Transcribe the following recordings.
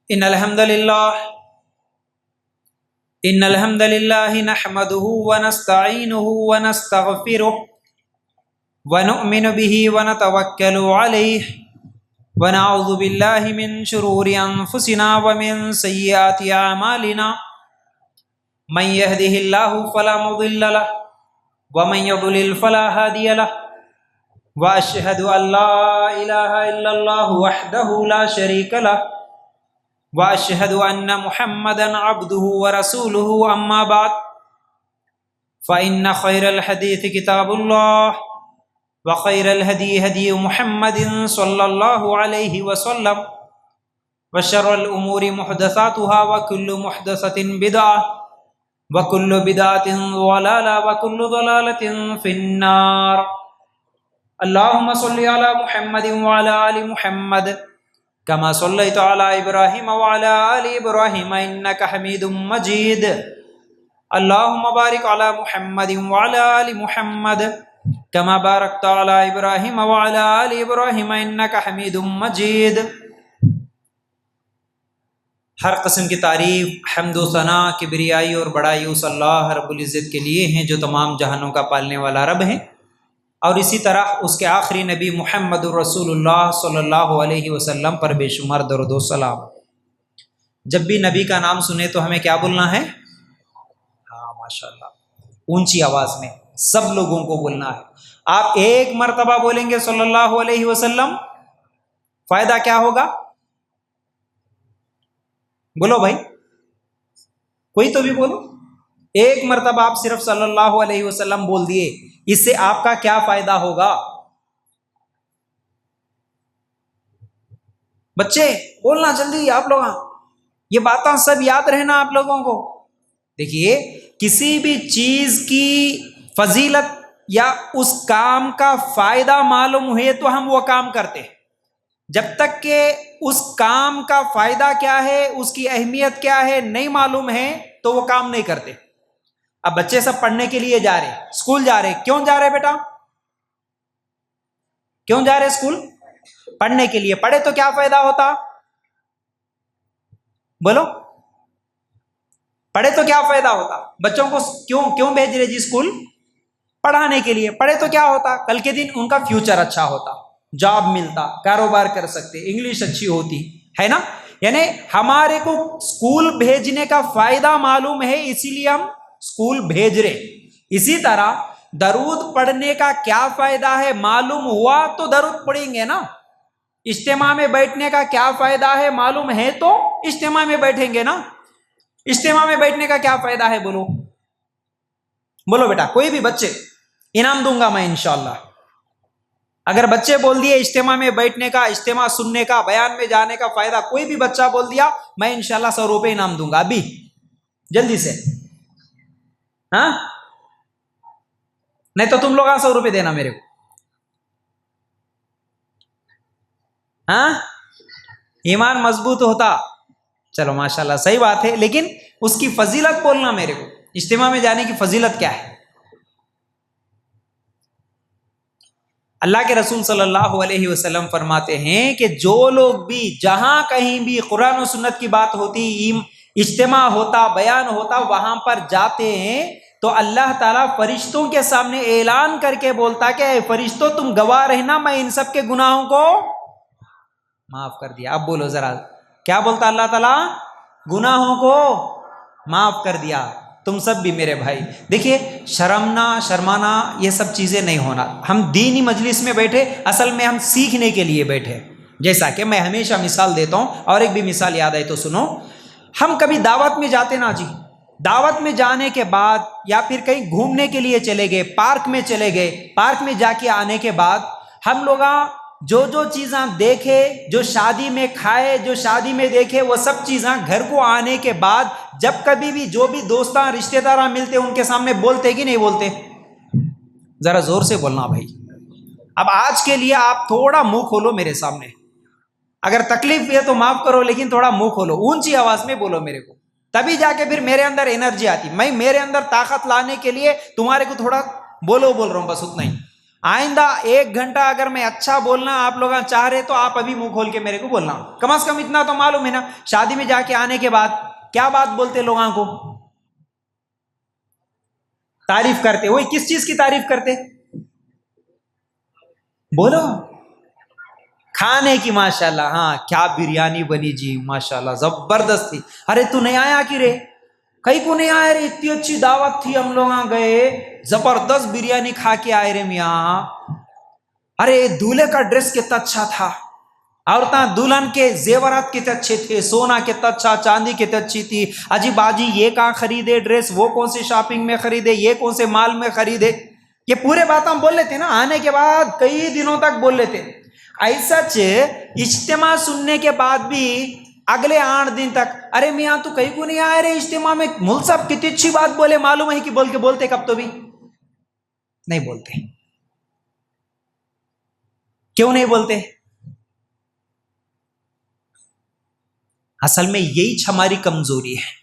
إن الحمد لله نحمده ونستعينه ونستغفره ونؤمن به ونتوكل عليه ونعوذ بالله من شرور أنفسنا ومن سيئات أعمالنا من يهده الله فلا مضل له ومن يضلل فلا هادي له وأشهد أن لا إله إلا الله وحده لا شريك له وأشهد أن محمدا عبده ورسوله أما بعد فإن خير الحديث كتاب الله وخير الهدي هدي محمد صلى الله عليه وسلم وشر الأمور محدثاتها وكل محدثة بدعة وكل بدعة ضلالة وكل ضلالة في النار اللهم صل على محمد وعلى آل محمد كما صليت على إبراهيم وعلى آل إبراهيم إنك حميد مجيد اللهم بارك على محمد وعلى آل محمد كما باركت على إبراهيم وعلى آل إبراهيم إنك حميد مجيد. ہر قسم کی تعریف، حمد و ثنا، کبریائی اور بڑائی اس اللہ رب العزت کے لیے ہیں جو تمام جہانوں کا پالنے والا رب ہے، اور اسی طرح اس کے آخری نبی محمد الرسول اللہ صلی اللہ علیہ وسلم پر بے شمار درود و سلام. جب بھی نبی کا نام سنے تو ہمیں کیا بولنا ہے؟ ہاں ماشاءاللہ، اونچی آواز میں سب لوگوں کو بولنا ہے. آپ ایک مرتبہ بولیں گے صلی اللہ علیہ وسلم، فائدہ کیا ہوگا؟ بولو بھائی، کوئی تو بھی بولو. ایک مرتبہ آپ صرف صلی اللہ علیہ وسلم بول دیے، اس سے آپ کا کیا فائدہ ہوگا؟ بچے بولنا جلدی، آپ لوگ یہ باتیں سب یاد رہنا آپ لوگوں کو. دیکھیے، کسی بھی چیز کی فضیلت یا اس کام کا فائدہ معلوم ہوئے تو ہم وہ کام کرتے ہیں. جب تک کہ اس کام کا فائدہ کیا ہے، اس کی اہمیت کیا ہے نہیں معلوم ہے تو وہ کام نہیں کرتے. اب بچے سب پڑھنے کے لیے جا رہے، اسکول جا رہے. کیوں جا رہے بیٹا؟ کیوں جا رہے اسکول؟ پڑھنے کے لیے. پڑھے تو کیا فائدہ ہوتا؟ بولو، پڑھے تو کیا فائدہ ہوتا؟ بچوں کو کیوں بھیج رہے جی اسکول؟ پڑھانے کے لیے. پڑھے تو کیا ہوتا؟ کل کے دن ان کا فیوچر اچھا ہوتا، جاب ملتا، کاروبار کر سکتے، انگلش اچھی ہوتی ہے نا. یعنی ہمارے کو اسکول بھیجنے کا فائدہ معلوم ہے، اسی لیے ہم اسکول بھیج رہے. اسی طرح درود پڑھنے کا کیا فائدہ ہے معلوم ہوا تو درود پڑھیں گے نا. اجتماع میں بیٹھنے کا کیا فائدہ ہے معلوم ہے تو اجتماع میں بیٹھیں گے نا. اجتماع میں بیٹھنے کا کیا فائدہ ہے؟ بولو بولو بیٹا، کوئی بھی بچے، انعام دوں گا میں انشاءاللہ. اگر بچے بول دیے اجتماع میں بیٹھنے کا، اجتماع سننے کا، بیان میں جانے کا فائدہ، کوئی بھی بچہ بول دیا، میں انشاءاللہ 100 روپے انعام دوں گا ابھی جلدی سے. ہاں نہیں تو تم لوگ 100 روپے دینا میرے کو. ہاں ایمان مضبوط ہوتا. چلو ماشاءاللہ صحیح بات ہے، لیکن اس کی فضیلت بولنا میرے کو. اجتماع میں جانے کی فضیلت کیا ہے؟ اللہ کے رسول صلی اللہ علیہ وسلم فرماتے ہیں کہ جو لوگ بھی جہاں کہیں بھی قرآن و سنت کی بات ہوتی، اجتماع ہوتا، بیان ہوتا، وہاں پر جاتے ہیں تو اللہ تعالیٰ فرشتوں کے سامنے اعلان کر کے بولتا کہ اے فرشتوں تم گواہ رہنا، میں ان سب کے گناہوں کو معاف کر دیا. اب بولو ذرا، کیا بولتا اللہ تعالیٰ؟ گناہوں کو معاف کر دیا. تم سب بھی میرے بھائی دیکھیے، شرمانا یہ سب چیزیں نہیں ہونا. ہم دینی مجلس میں بیٹھے، اصل میں ہم سیکھنے کے لیے بیٹھے. جیسا کہ میں ہمیشہ مثال دیتا ہوں، اور ایک بھی مثال یاد آئی تو سنو. ہم کبھی دعوت میں جاتے نا جی، دعوت میں جانے کے بعد یا پھر کہیں گھومنے کے لیے چلے گئے، پارک میں چلے گئے، پارک میں جا کے آنے کے بعد ہم لوگ جو چیزاں دیکھے، جو شادی میں کھائے، جو شادی میں دیکھے، وہ سب چیزاں گھر کو آنے کے بعد جب کبھی بھی جو بھی دوستاں رشتہ داراں ملتے ان کے سامنے بولتے کہ نہیں بولتے؟ ذرا زور سے بولنا بھائی. اب آج کے لیے آپ تھوڑا منہ کھولو میرے سامنے. اگر تکلیف ہے تو معاف کرو، لیکن تھوڑا منہ کھولو، اونچی آواز میں بولو میرے کو، تبھی جا کے پھر میرے اندر انرجی آتی. میں میرے اندر طاقت لانے کے لیے تمہارے کو تھوڑا بول رہا ہوں، بس اتنا ہی. آئندہ 1 گھنٹہ اگر میں اچھا بولنا آپ لوگ چاہ رہے تو آپ ابھی منہ کھول کے میرے کو بولنا. کم از کم اتنا تو معلوم ہے نا, شادی میں جا کے آنے کے بعد کیا بات بولتے لوگوں کو؟ تعریف کرتے. وہی کس چیز کی تعریف کرتے؟ بولو. کھانے کی. ماشاءاللہ, ہاں کیا بریانی بنی جی, ماشاءاللہ زبردست تھی. ارے تو نہیں آیا کہ رے؟ کئی کو نہیں آئے رے, اتنی اچھی دعوت تھی, ہم لوگ گئے, زبردست بریانی کھا کے آئے رے میاں. ارے دولہے کا ڈریس کتنا اچھا تھا, عورتاں دلہن کے زیورات کتنے اچھے تھے, سونا کتنا اچھا, چاندی کتنی اچھی تھی. اجی باجی یہ کہاں خریدے ڈریس, وہ کون سی شاپنگ میں خریدے, یہ کون سے مال میں خریدے, یہ پورے بات ہم بول لیتے نا. آنے کے بعد کئی دنوں تک بول لیتے. ایسا اجتماع سننے کے بعد بھی اگلے 8 دن تک, ارے میاں تو کہیں کو نہیں آئے رے اجتماع میں, مول صاحب کتنی اچھی بات بولے, معلوم ہے کہ بول کے بولتے کب تو بھی نہیں بولتے. کیوں نہیں بولتے؟ اصل میں یہی ہماری کمزوری ہے.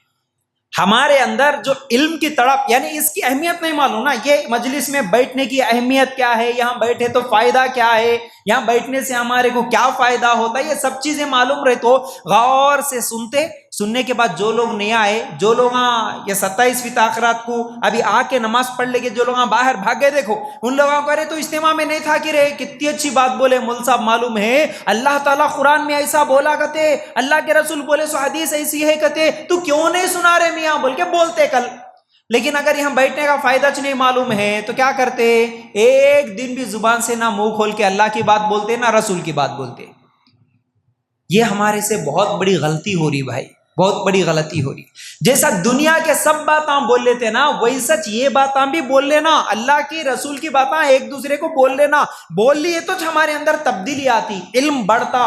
ہمارے اندر جو علم کی تڑپ, یعنی اس کی اہمیت نہیں معلوم نا. یہ مجلس میں بیٹھنے کی اہمیت کیا ہے, یہاں بیٹھے تو فائدہ کیا ہے, یہاں بیٹھنے سے ہمارے کو کیا فائدہ ہوتا ہے, یہ سب چیزیں معلوم رہے تو غور سے سنتے. سننے کے بعد جو لوگ نہیں آئے, جو لوگ یہ 27ویں تاخیرات کو ابھی آ کے نماز پڑھ لے کے جو لوگ باہر بھاگ گئے, دیکھو ان لوگوں کو ارے تو اجتماع میں نہیں تھا کہ رے, کتنی اچھی بات بولے مول صاحب, معلوم ہے اللہ تعالیٰ قرآن میں ایسا بولا کرتے, اللہ کے رسول بولے سو حدیث ایسی ہے کہتے, تو کیوں نہیں سنا رہے میاں بول کے بولتے کل. لیکن اگر یہاں بیٹھنے کا فائدہ نہیں معلوم ہے تو کیا کرتے, ایک دن بھی زبان سے نہ منہ کھول کے اللہ کی بات بولتے نہ رسول کی بات بولتے. یہ ہمارے سے بہت بڑی غلطی ہو رہی بھائی, بہت بڑی غلطی ہو رہی. جیسا دنیا کے سب باتاں بول لیتے نا, وہی سچ یہ باتاں بھی بول لینا, اللہ کی رسول کی باتاں ایک دوسرے کو بول لینا. بول لیے تو ہمارے اندر تبدیلی آتی, علم بڑھتا.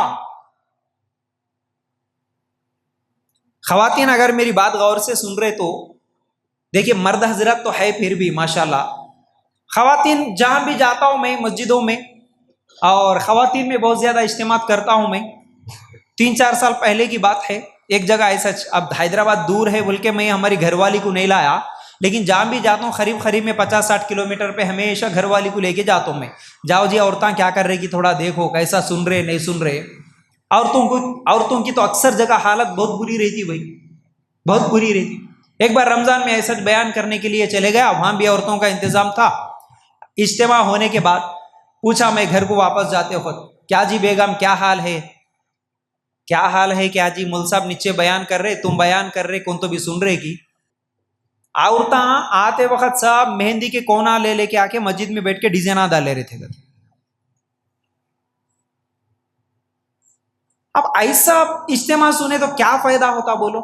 خواتین اگر میری بات غور سے سن رہے تو دیکھیے, مرد حضرت تو ہے پھر بھی ماشاءاللہ, خواتین جہاں بھی جاتا ہوں میں مسجدوں میں, اور خواتین میں بہت زیادہ اجتماع کرتا ہوں میں. 3-4 سال پہلے کی بات ہے, ایک جگہ ایسا, اب حیدرآباد دور ہے بول کے میں ہماری گھر والی کو نہیں لایا, لیکن جہاں بھی جاتا ہوں قریب میں 50-60 کلومیٹر پہ ہمیشہ گھر والی کو لے کے جاتا ہوں میں. جاؤ جی عورتاں کیا کر رہے کہ تھوڑا دیکھو کیسا سن رہے نہیں سن رہے. عورتوں کی تو اکثر جگہ حالت بہت بری رہتی بھائی, بہت بری رہتی. ایک بار رمضان میں ایسا بیان کرنے کے لیے چلے گیا, وہاں بھی عورتوں کا انتظام تھا. اجتماع ہونے کے بعد پوچھا میں گھر کو واپس جاتے وقت, کیا جی بیگم کیا حال ہے, کیا حال ہے, کیا جی مول صاحب نیچے بیان کر رہے, تم بیان کر رہے, کون تو بھی سن رہے کی. عورتاں آتے وقت سب مہندی کے کونا لے کے آ کے مسجد میں بیٹھ کے ڈیزائن ڈالے رہے تھے. اب ایسا اجتماع سنے تو کیا فائدہ ہوتا بولو.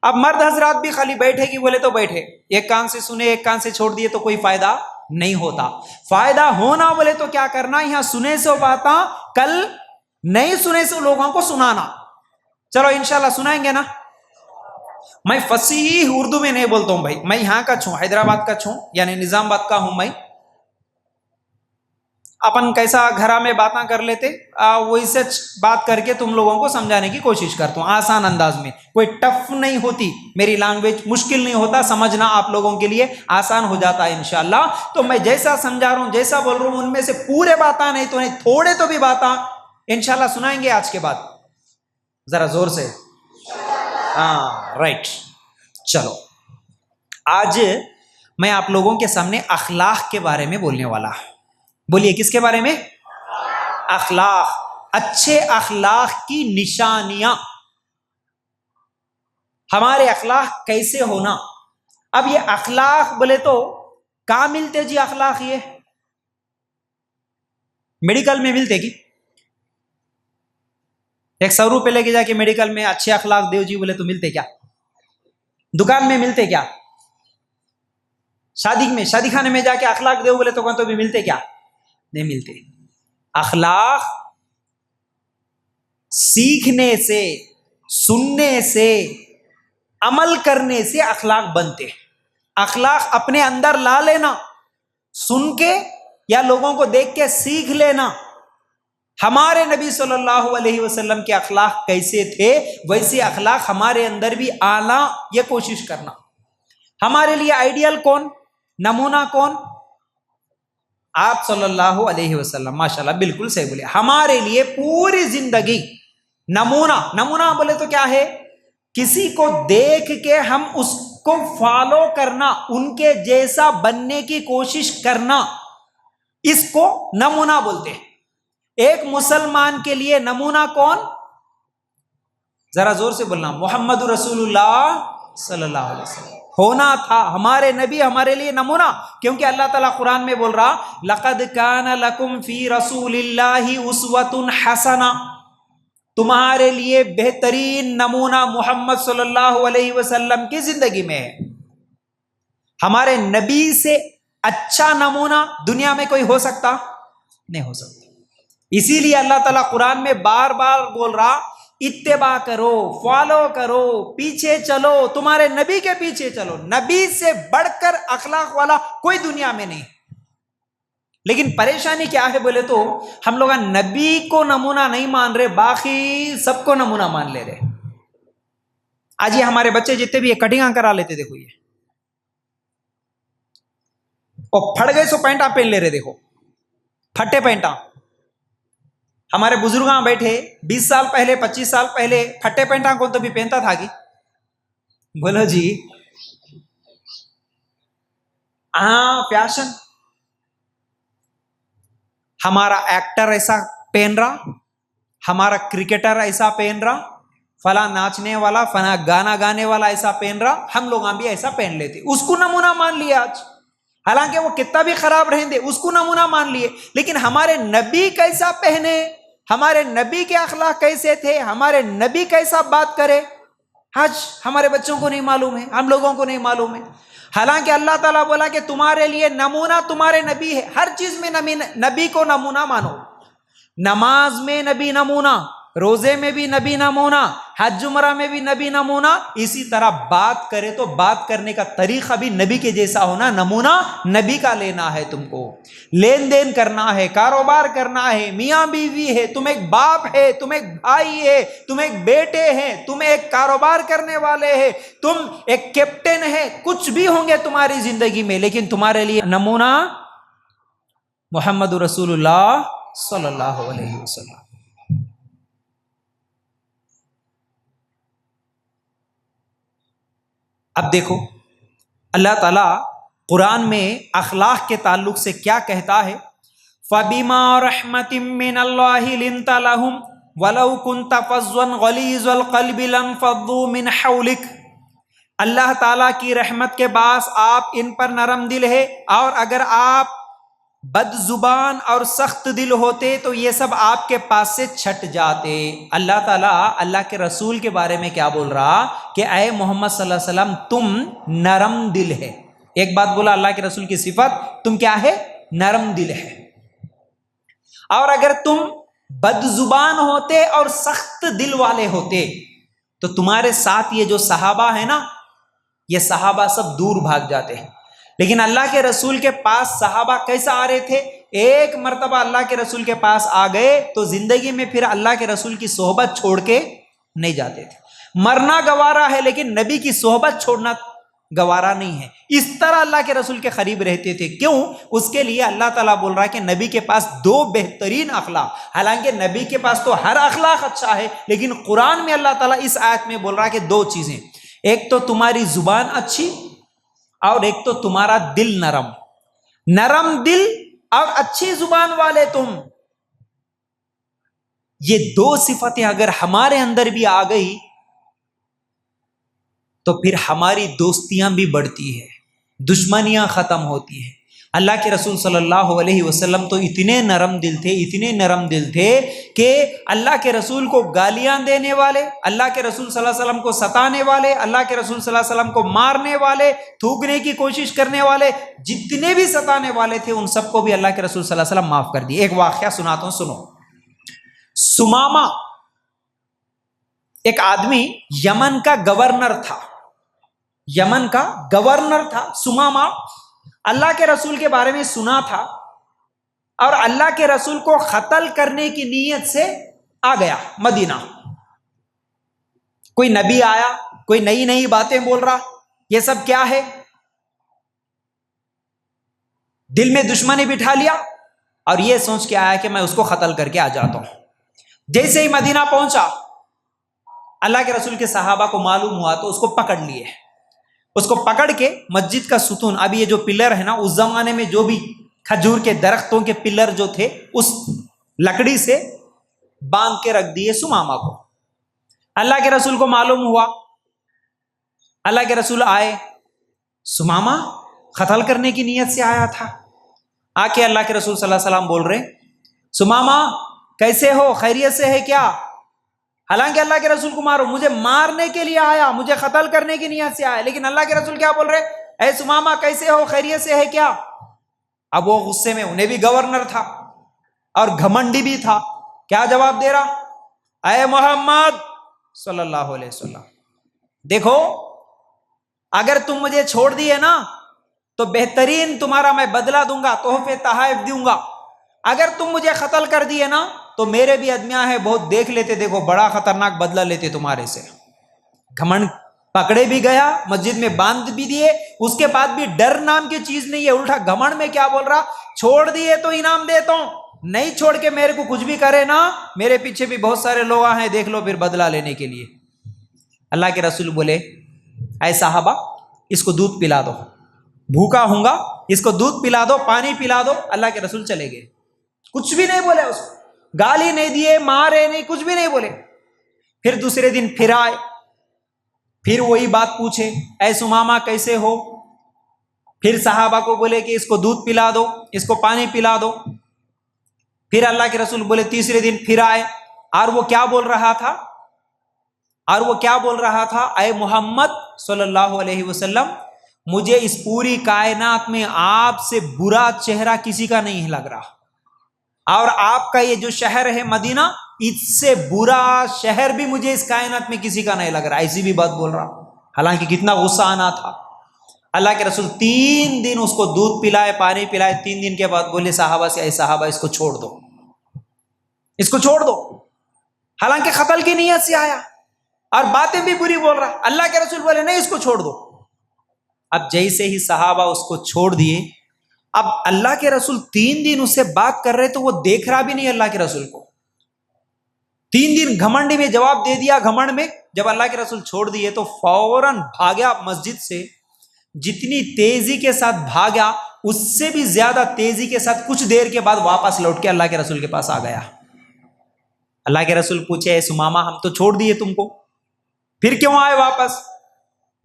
اب مرد حضرات بھی خالی بیٹھے کی بولے تو بیٹھے, ایک کان سے سنے ایک کان سے چھوڑ دیے تو کوئی فائدہ نہیں ہوتا. فائدہ ہونا بولے تو کیا کرنا, یہاں سنے سے باتاں کل نہیں سنے سے لوگوں کو سنانا. چلو انشاءاللہ سنائیں گے نا. میں فصیح اردو میں نہیں بولتا ہوں بھائی, میں یہاں کا چھوں, حیدرآباد کا چھوں, یعنی نظام آباد کا ہوں میں. اپن کیسا گھرا میں باتاں کر لیتے, وہی سچ بات کر کے تم لوگوں کو سمجھانے کی کوشش کرتا ہوں آسان انداز میں. کوئی ٹف نہیں ہوتی میری لینگویج, مشکل نہیں ہوتا سمجھنا, آپ لوگوں کے لیے آسان ہو جاتا ہے انشاءاللہ. تو میں جیسا سمجھا رہا ہوں, جیسا بول رہا ہوں, ان میں سے پورے باتاں نہیں تو نہیں, تھوڑے تو بھی باتاں انشاءاللہ سنائیں گے آج کے بعد. ذرا زور سے, ہاں رائٹ. چلو آج میں آپ لوگوں کے سامنے اخلاق کے بارے میں بولنے والا. بولیے کس کے بارے میں؟ اخلاق. اچھے اخلاق کی نشانیاں, ہمارے اخلاق کیسے ہونا. اب یہ اخلاق بولے تو کہاں ملتے جی اخلاق؟ یہ میڈیکل میں ملتے کی؟ 100 روپے لے کے جا کے میڈیکل میں اچھے اخلاق دیو جی بولے تو ملتے کیا؟ دکان میں ملتے کیا؟ شادی خانے میں جا کے اخلاق دیو بولے تو کون تو بھی ملتے کیا؟ نہیں ملتے. اخلاق سیکھنے سے, سننے سے, عمل کرنے سے اخلاق بنتے. اخلاق اپنے اندر لا لینا, سن کے یا لوگوں کو دیکھ کے سیکھ لینا. ہمارے نبی صلی اللہ علیہ وسلم کے اخلاق کیسے تھے ویسے اخلاق ہمارے اندر بھی آنا, یہ کوشش کرنا. ہمارے لیے آئیڈیل کون, نمونہ کون؟ آپ صلی اللہ علیہ وسلم ماشاءاللہ بالکل صحیح بولے، ہمارے لیے پوری زندگی نمونہ بولے تو کیا ہے؟ کسی کو دیکھ کے ہم اس کو فالو کرنا، ان کے جیسا بننے کی کوشش کرنا، اس کو نمونہ بولتے ہیں۔ ایک مسلمان کے لیے نمونہ کون؟ ذرا زور سے بولنا، محمد رسول اللہ صلی اللہ علیہ وسلم ہونا تھا۔ ہمارے نبی ہمارے لیے نمونہ، کیونکہ اللہ تعالیٰ قرآن میں بول رہا لَقَدْ كَانَ لَكُمْ فِي رَسُولِ اللَّهِ أُسْوَةٌ حَسَنَةٌ، تمہارے لیے بہترین نمونہ محمد صلی اللہ علیہ وسلم کی زندگی میں ہے۔ ہمارے نبی سے اچھا نمونہ دنیا میں کوئی ہو سکتا؟ نہیں ہو سکتا۔ اسی لیے اللہ تعالیٰ قرآن میں بار بار بول رہا اتباع کرو، فالو کرو، پیچھے چلو، تمہارے نبی کے پیچھے چلو۔ نبی سے بڑھ کر اخلاق والا کوئی دنیا میں نہیں۔ لیکن پریشانی کیا ہے بولے تو ہم لوگ نبی کو نمونہ نہیں مان رہے، باقی سب کو نمونہ مان لے رہے۔ آج یہ ہمارے بچے جتنے بھی یہ کٹنگاں کرا لیتے، دیکھو یہ اور پھٹ گئے سو پینٹاں پہن لے رہے، دیکھو پھٹے پینٹاں۔ ہمارے بزرگاں بیٹھے 20 سال پہلے 25 سال پہلے پھٹے پینٹاں کو تو بھی پہنتا تھا کہ بولو جی، ہاں فیشن۔ ہمارا ایکٹر ایسا پہن رہا، ہمارا کرکٹر ایسا پہن رہا، فلاں ناچنے والا فلاں گانا گانے والا ایسا پہن رہا، ہم لوگ بھی ایسا پہن لیتے، اس کو نمونہ مان لیا آج۔ حالانکہ وہ کتنا بھی خراب رہیں دے، اس کو نمونہ مان لیے۔ لیکن ہمارے نبی کیسا پہنے، ہمارے نبی کے اخلاق کیسے تھے، ہمارے نبی کیسا بات کرے، آج ہمارے بچوں کو نہیں معلوم ہے، ہم لوگوں کو نہیں معلوم ہے۔ حالانکہ اللہ تعالیٰ بولا کہ تمہارے لیے نمونہ تمہارے نبی ہے، ہر چیز میں نبی کو نمونہ مانو۔ نماز میں نبی نمونہ، روزے میں بھی نبی نمونہ، حج عمرہ میں بھی نبی نمونہ۔ اسی طرح بات کرے تو بات کرنے کا طریقہ بھی نبی کے جیسا ہونا، نمونہ نبی کا لینا ہے۔ تم کو لین دین کرنا ہے، کاروبار کرنا ہے، میاں بیوی ہے، تم ایک باپ ہے، تم ایک بھائی ہے، تم ایک بیٹے ہیں، تم ایک کاروبار کرنے والے ہیں، تم ایک کیپٹن ہے، کچھ بھی ہوں گے تمہاری زندگی میں، لیکن تمہارے لیے نمونہ محمد رسول اللہ صلی اللہ علیہ وسلم۔ اب دیکھو اللہ تعالیٰ قرآن میں اخلاق کے تعلق سے کیا کہتا ہے؟ فَبِمَا رَحْمَةٍ مِّنَ اللَّهِ لِنْتَ لَهُمْ وَلَوْ كُنْتَ فَظًّا غَلِيظَ الْقَلْبِ لَانفَضُّوا مِنْ حَوْلِكَ۔ اللہ تعالیٰ کی رحمت کے باعث آپ ان پر نرم دل ہے، اور اگر آپ بد زبان اور سخت دل ہوتے تو یہ سب آپ کے پاس سے چھٹ جاتے۔ اللہ تعالیٰ اللہ کے رسول کے بارے میں کیا بول رہا کہ اے محمد صلی اللہ علیہ وسلم تم نرم دل ہے۔ ایک بات بولا اللہ کے رسول کی صفت، تم کیا ہے؟ نرم دل ہے۔ اور اگر تم بد زبان ہوتے اور سخت دل والے ہوتے تو تمہارے ساتھ یہ جو صحابہ ہیں نا، یہ صحابہ سب دور بھاگ جاتے ہیں۔ لیکن اللہ کے رسول کے پاس صحابہ کیسا آ رہے تھے؟ ایک مرتبہ اللہ کے رسول کے پاس آ گئے تو زندگی میں پھر اللہ کے رسول کی صحبت چھوڑ کے نہیں جاتے تھے۔ مرنا گوارا ہے لیکن نبی کی صحبت چھوڑنا گوارا نہیں ہے۔ اس طرح اللہ کے رسول کے قریب رہتے تھے۔ کیوں؟ اس کے لیے اللہ تعالیٰ بول رہا ہے کہ نبی کے پاس دو بہترین اخلاق، حالانکہ نبی کے پاس تو ہر اخلاق اچھا ہے، لیکن قرآن میں اللہ تعالیٰ اس آیت میں بول رہا ہے کہ دو چیزیں، ایک تو تمہاری زبان اچھی اور ایک تو تمہارا دل نرم۔ نرم دل اور اچھی زبان والے تم، یہ دو صفتیں اگر ہمارے اندر بھی آ گئی تو پھر ہماری دوستیاں بھی بڑھتی ہیں، دشمنیاں ختم ہوتی ہیں۔ اللہ کے رسول صلی اللہ علیہ وسلم تو اتنے نرم دل تھے، اتنے نرم دل تھے کہ اللہ کے رسول کو گالیاں دینے والے، اللہ کے رسول صلی اللہ علیہ وسلم کو ستانے والے، اللہ کے رسول صلی اللہ علیہ وسلم کو مارنے والے، تھوکنے کی کوشش کرنے والے، جتنے بھی ستانے والے تھے ان سب کو بھی اللہ کے رسول صلی اللہ علیہ وسلم معاف کر دیے۔ ایک واقعہ سناتا ہوں، سنو۔ سمامہ ایک آدمی یمن کا گورنر تھا، یمن کا گورنر تھا سمامہ۔ اللہ کے رسول کے بارے میں سنا تھا اور اللہ کے رسول کو قتل کرنے کی نیت سے آ گیا مدینہ۔ کوئی نبی آیا، کوئی نئی نئی باتیں بول رہا، یہ سب کیا ہے؟ دل میں دشمنی بٹھا لیا اور یہ سوچ کے آیا کہ میں اس کو قتل کر کے آ جاتا ہوں. جیسے ہی مدینہ پہنچا اللہ کے رسول کے صحابہ کو معلوم ہوا تو اس کو پکڑ لیے. اس کو پکڑ کے مسجد کا ستون، اب یہ جو پلر ہے نا، اس زمانے میں جو بھی کھجور کے درختوں کے پلر جو تھے اس لکڑی سے باندھ کے رکھ دیے سمامہ کو. اللہ کے رسول کو معلوم ہوا، اللہ کے رسول آئے. سمامہ قتل کرنے کی نیت سے آیا تھا. آ کے اللہ کے رسول صلی اللہ علیہ وسلم بول رہے سمامہ کیسے ہو، خیریت سے ہے کیا؟ حالانکہ اللہ کے رسول کو مارو، مجھے مارنے کے لیے آیا، مجھے قتل کرنے کی نیت سے آیا، لیکن اللہ کے رسول کیا بول رہے؟ اے سمامہ کیسے ہو، خیریت سے ہے کیا؟ اب وہ غصے میں، انہیں بھی گورنر تھا اور گھمنڈی بھی تھا، کیا جواب دے رہا؟ اے محمد صلی اللہ علیہ وسلم، دیکھو اگر تم مجھے چھوڑ دیے نا تو بہترین تمہارا میں بدلہ دوں گا، تحفے تحائف دوں گا. اگر تم مجھے قتل کر دیے نا تو میرے بھی ادمیاں ہیں، بہت دیکھ لیتے، دیکھو بڑا خطرناک بدلہ لیتے تمہارے سے. گھمنڈ پکڑے بھی گیا، مسجد میں باندھ بھی دیے، اس کے بعد بھی ڈر نام کی چیز نہیں ہے. الٹا گھمنڈ میں کیا بول رہا؟ چھوڑ دیے تو انعام دیتا ہوں، نہیں چھوڑ کے میرے کو کچھ بھی کرے نا، میرے پیچھے بھی بہت سارے لوگ ہیں، دیکھ لو پھر بدلہ لینے کے لیے. اللہ کے رسول بولے اے صحابہ اس کو دودھ پلا دو، بھوکا ہوں گا، اس کو دودھ پلا دو، پانی پلا دو. اللہ کے رسول چلے گئے، کچھ بھی نہیں بولے، اس کو گالی نہیں دیے، مارے نہیں، کچھ بھی نہیں بولے. پھر دوسرے دن پھر آئے، پھر وہی بات پوچھے اے سمامہ کیسے ہو. پھر صحابہ کو بولے کہ اس کو دودھ پلا دو، اس کو پانی پلا دو. پھر اللہ کے رسول بولے تیسرے دن پھر آئے، اور وہ کیا بول رہا تھا؟ اے محمد صلی اللہ علیہ وسلم، مجھے اس پوری کائنات میں آپ سے برا چہرہ کسی کا نہیں لگ رہا، اور آپ کا یہ جو شہر ہے مدینہ، اس سے برا شہر بھی مجھے اس کائنات میں کسی کا نہیں لگ رہا. ایسی بھی بات بول رہا، حالانکہ کتنا غصہ آنا تھا. اللہ کے رسول 3 دن اس کو دودھ پلائے، پانی پلائے. 3 دن کے بعد بولے صحابہ سے اے صحابہ اس کو چھوڑ دو، اس کو چھوڑ دو. حالانکہ قتل کی نیت سے آیا اور باتیں بھی بری بول رہا. اللہ کے رسول بولے نہیں اس کو چھوڑ دو. اب جیسے ہی صحابہ اس کو چھوڑ دیے، اب اللہ کے رسول 3 دن اس سے بات کر رہے تو وہ دیکھ رہا بھی نہیں اللہ کے رسول کو. 3 دن گھمنڈی میں جواب دے دیا. گھمنڈ میں جب اللہ کے رسول چھوڑ دیے تو فوراً بھاگیا مسجد سے. جتنی تیزی کے ساتھ بھاگا اس سے بھی زیادہ تیزی کے ساتھ کچھ دیر کے بعد واپس لوٹ کے اللہ کے رسول کے پاس آ گیا. اللہ کے رسول پوچھے اے سمامہ ہم تو چھوڑ دیے تم کو، پھر کیوں آئے واپس؟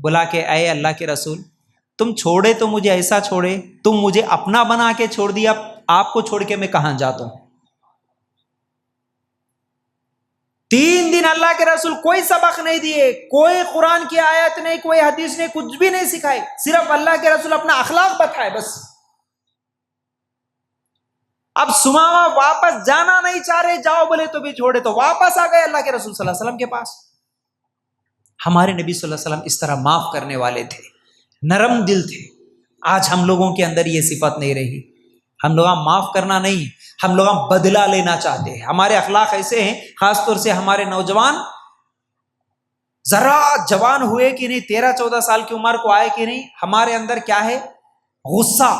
بولا کہ اے اللہ کے رسول تم چھوڑے تو مجھے ایسا چھوڑے، تم مجھے اپنا بنا کے چھوڑ دیا، آپ کو چھوڑ کے میں کہاں جاتا ہوں. 3 دن اللہ کے رسول کوئی سبق نہیں دیے، کوئی قرآن کی آیت نہیں، کوئی حدیث نہیں، کچھ بھی نہیں سکھائے، صرف اللہ کے رسول اپنا اخلاق بتائے بس. اب سمامہ واپس جانا نہیں چاہ رہے، جاؤ بولے تو بھی چھوڑے، تو واپس آ گئے اللہ کے رسول صلی اللہ علیہ وسلم کے پاس. ہمارے نبی صلی اللہ علیہ وسلم اس طرح معاف کرنے والے تھے، نرم دل تھے. آج ہم لوگوں کے اندر یہ صفت نہیں رہی. ہم لوگ معاف کرنا نہیں، ہم لوگ بدلہ لینا چاہتے ہیں. ہمارے اخلاق ایسے ہیں، خاص طور سے ہمارے نوجوان ذرا جوان ہوئے کہ نہیں، 13-14 سال کی عمر کو آئے کہ نہیں، ہمارے اندر کیا ہے؟ غصہ،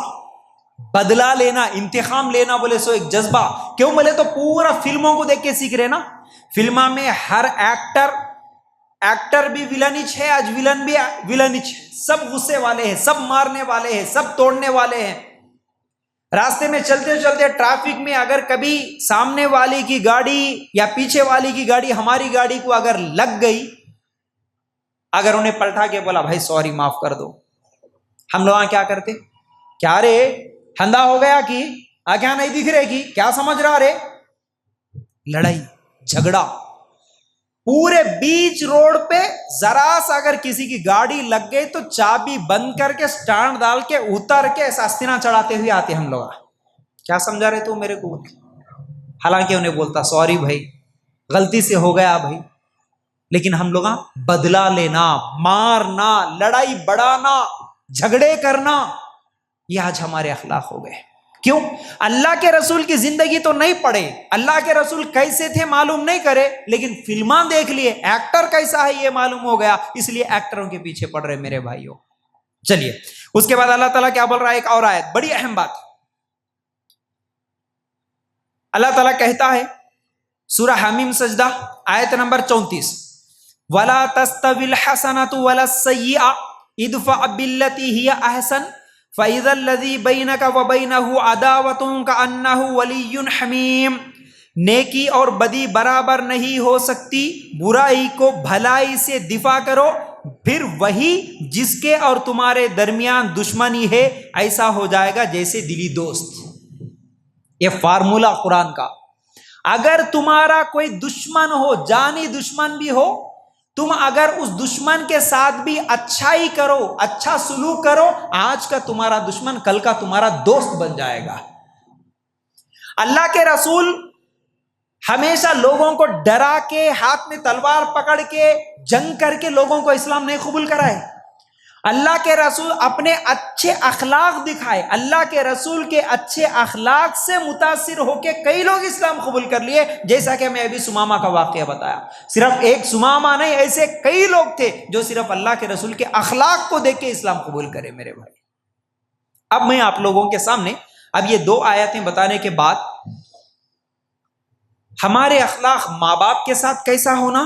بدلہ لینا، انتقام لینا بولے سو ایک جذبہ. کیوں بولے تو پورا فلموں کو دیکھ کے سیکھ رہے نا. فلموں میں ہر ایکٹر بھی ولنچ ہے، آج ولن بھی ولنچ ہے. سب غصے والے ہیں، سب مارنے والے ہیں، سب توڑنے والے ہیں. راستے میں چلتے چلتے ٹریفک میں اگر کبھی سامنے والی کی گاڑی یا پیچھے والی کی گاڑی ہماری گاڑی کو اگر لگ گئی، اگر انہیں پلٹا کے بولا بھائی سوری معاف کر دو، ہم لوگ کیا کرتے؟ کیا رے ٹھنڈا ہو گیا کہ کیا نہیں دکھ رہے کی، کیا سمجھ رہا رے؟ لڑائی جھگڑا پورے بیچ روڈ پہ. ذرا سا اگر کسی کی گاڑی لگ گئی تو چابی بند کر کے سٹینڈ ڈال کے اتر کے ساستینہ چڑھاتے ہوئے آتے ہم لوگ. کیا سمجھا رہے تو میرے کو؟ حالانکہ انہیں بولتا سوری بھائی غلطی سے ہو گیا بھائی. لیکن ہم لوگ بدلہ لینا، مارنا، لڑائی بڑھانا، جھگڑے کرنا، یہ آج ہمارے اخلاق ہو گئے. کیوں؟ اللہ کے رسول کی زندگی تو نہیں پڑھے، اللہ کے رسول کیسے تھے معلوم نہیں کرے، لیکن فلمان دیکھ لیے ایکٹر کیسا ہے یہ معلوم ہو گیا، اس لیے ایکٹروں کے پیچھے پڑ رہے میرے بھائیوں. چلیے اس کے بعد اللہ تعالیٰ کیا بول رہا ہے؟ ایک اور آیت، بڑی اہم بات. اللہ تعالیٰ کہتا ہے سورہ حمیم سجدہ آیت نمبر 34، وَلَا تَسْتَوِي الْحَسَنَةُ وَلَا السَّيِّئَةُ ادْفَعْ بِالَّتِي هِيَ أَحْسَنُ فَإِذَا الَّذِي بَيْنَكَ وَبَيْنَهُ عَدَاوَةٌ كَأَنَّهُ وَلِيٌّ حَمِيمٌ۔ نیکی اور بدی برابر نہیں ہو سکتی، برائی کو بھلائی سے دفاع کرو، پھر وہی جس کے اور تمہارے درمیان دشمنی ہے ایسا ہو جائے گا جیسے دلی دوست۔ یہ فارمولہ قرآن کا، اگر تمہارا کوئی دشمن ہو، جانی دشمن بھی ہو، تم اگر اس دشمن کے ساتھ بھی اچھائی کرو، اچھا سلوک کرو، آج کا تمہارا دشمن کل کا تمہارا دوست بن جائے گا۔ اللہ کے رسول ہمیشہ لوگوں کو ڈرا کے، ہاتھ میں تلوار پکڑ کے، جنگ کر کے لوگوں کو اسلام نہیں قبول کرائے۔ اللہ کے رسول اپنے اچھے اخلاق دکھائے، اللہ کے رسول کے اچھے اخلاق سے متاثر ہو کے کئی لوگ اسلام قبول کر لیے، جیسا کہ میں ابھی سمامہ کا واقعہ بتایا۔ صرف ایک سمامہ نہیں، ایسے کئی لوگ تھے جو صرف اللہ کے رسول کے اخلاق کو دیکھ کے اسلام قبول کرے میرے بھائی۔ اب میں آپ لوگوں کے سامنے اب یہ 2 آیتیں بتانے کے بعد ہمارے اخلاق ماں باپ کے ساتھ کیسا ہونا،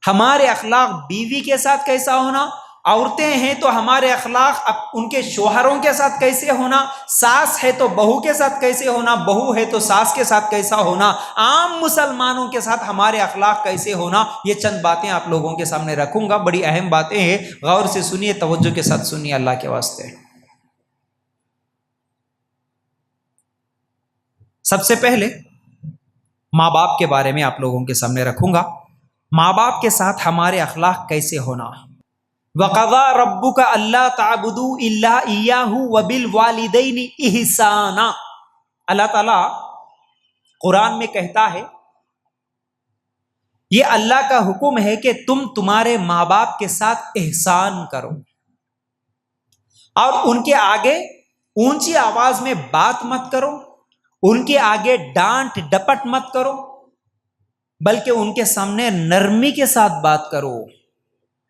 ہمارے اخلاق بیوی کے ساتھ کیسا ہونا، عورتیں ہیں تو ہمارے اخلاق ان کے شوہروں کے ساتھ کیسے ہونا، ساس ہے تو بہو کے ساتھ کیسے ہونا، بہو ہے تو ساس کے ساتھ کیسا ہونا، عام مسلمانوں کے ساتھ ہمارے اخلاق کیسے ہونا، یہ چند باتیں آپ لوگوں کے سامنے رکھوں گا۔ بڑی اہم باتیں ہیں، غور سے سنیے، توجہ کے ساتھ سنیے اللہ کے واسطے۔ سب سے پہلے ماں باپ کے بارے میں آپ لوگوں کے سامنے رکھوں گا، ماں باپ کے ساتھ ہمارے اخلاق کیسے ہونا۔ وَقَضَىٰ رَبُّكَ أَلَّا تَعْبُدُوا إِلَّا إِيَّاهُ وَبِالْوَالِدَيْنِ إِحْسَانًا۔ اللہ تعالیٰ قرآن میں کہتا ہے، یہ اللہ کا حکم ہے کہ تم تمہارے ماں باپ کے ساتھ احسان کرو، اور ان کے آگے اونچی آواز میں بات مت کرو، ان کے آگے ڈانٹ ڈپٹ مت کرو، بلکہ ان کے سامنے نرمی کے ساتھ بات کرو۔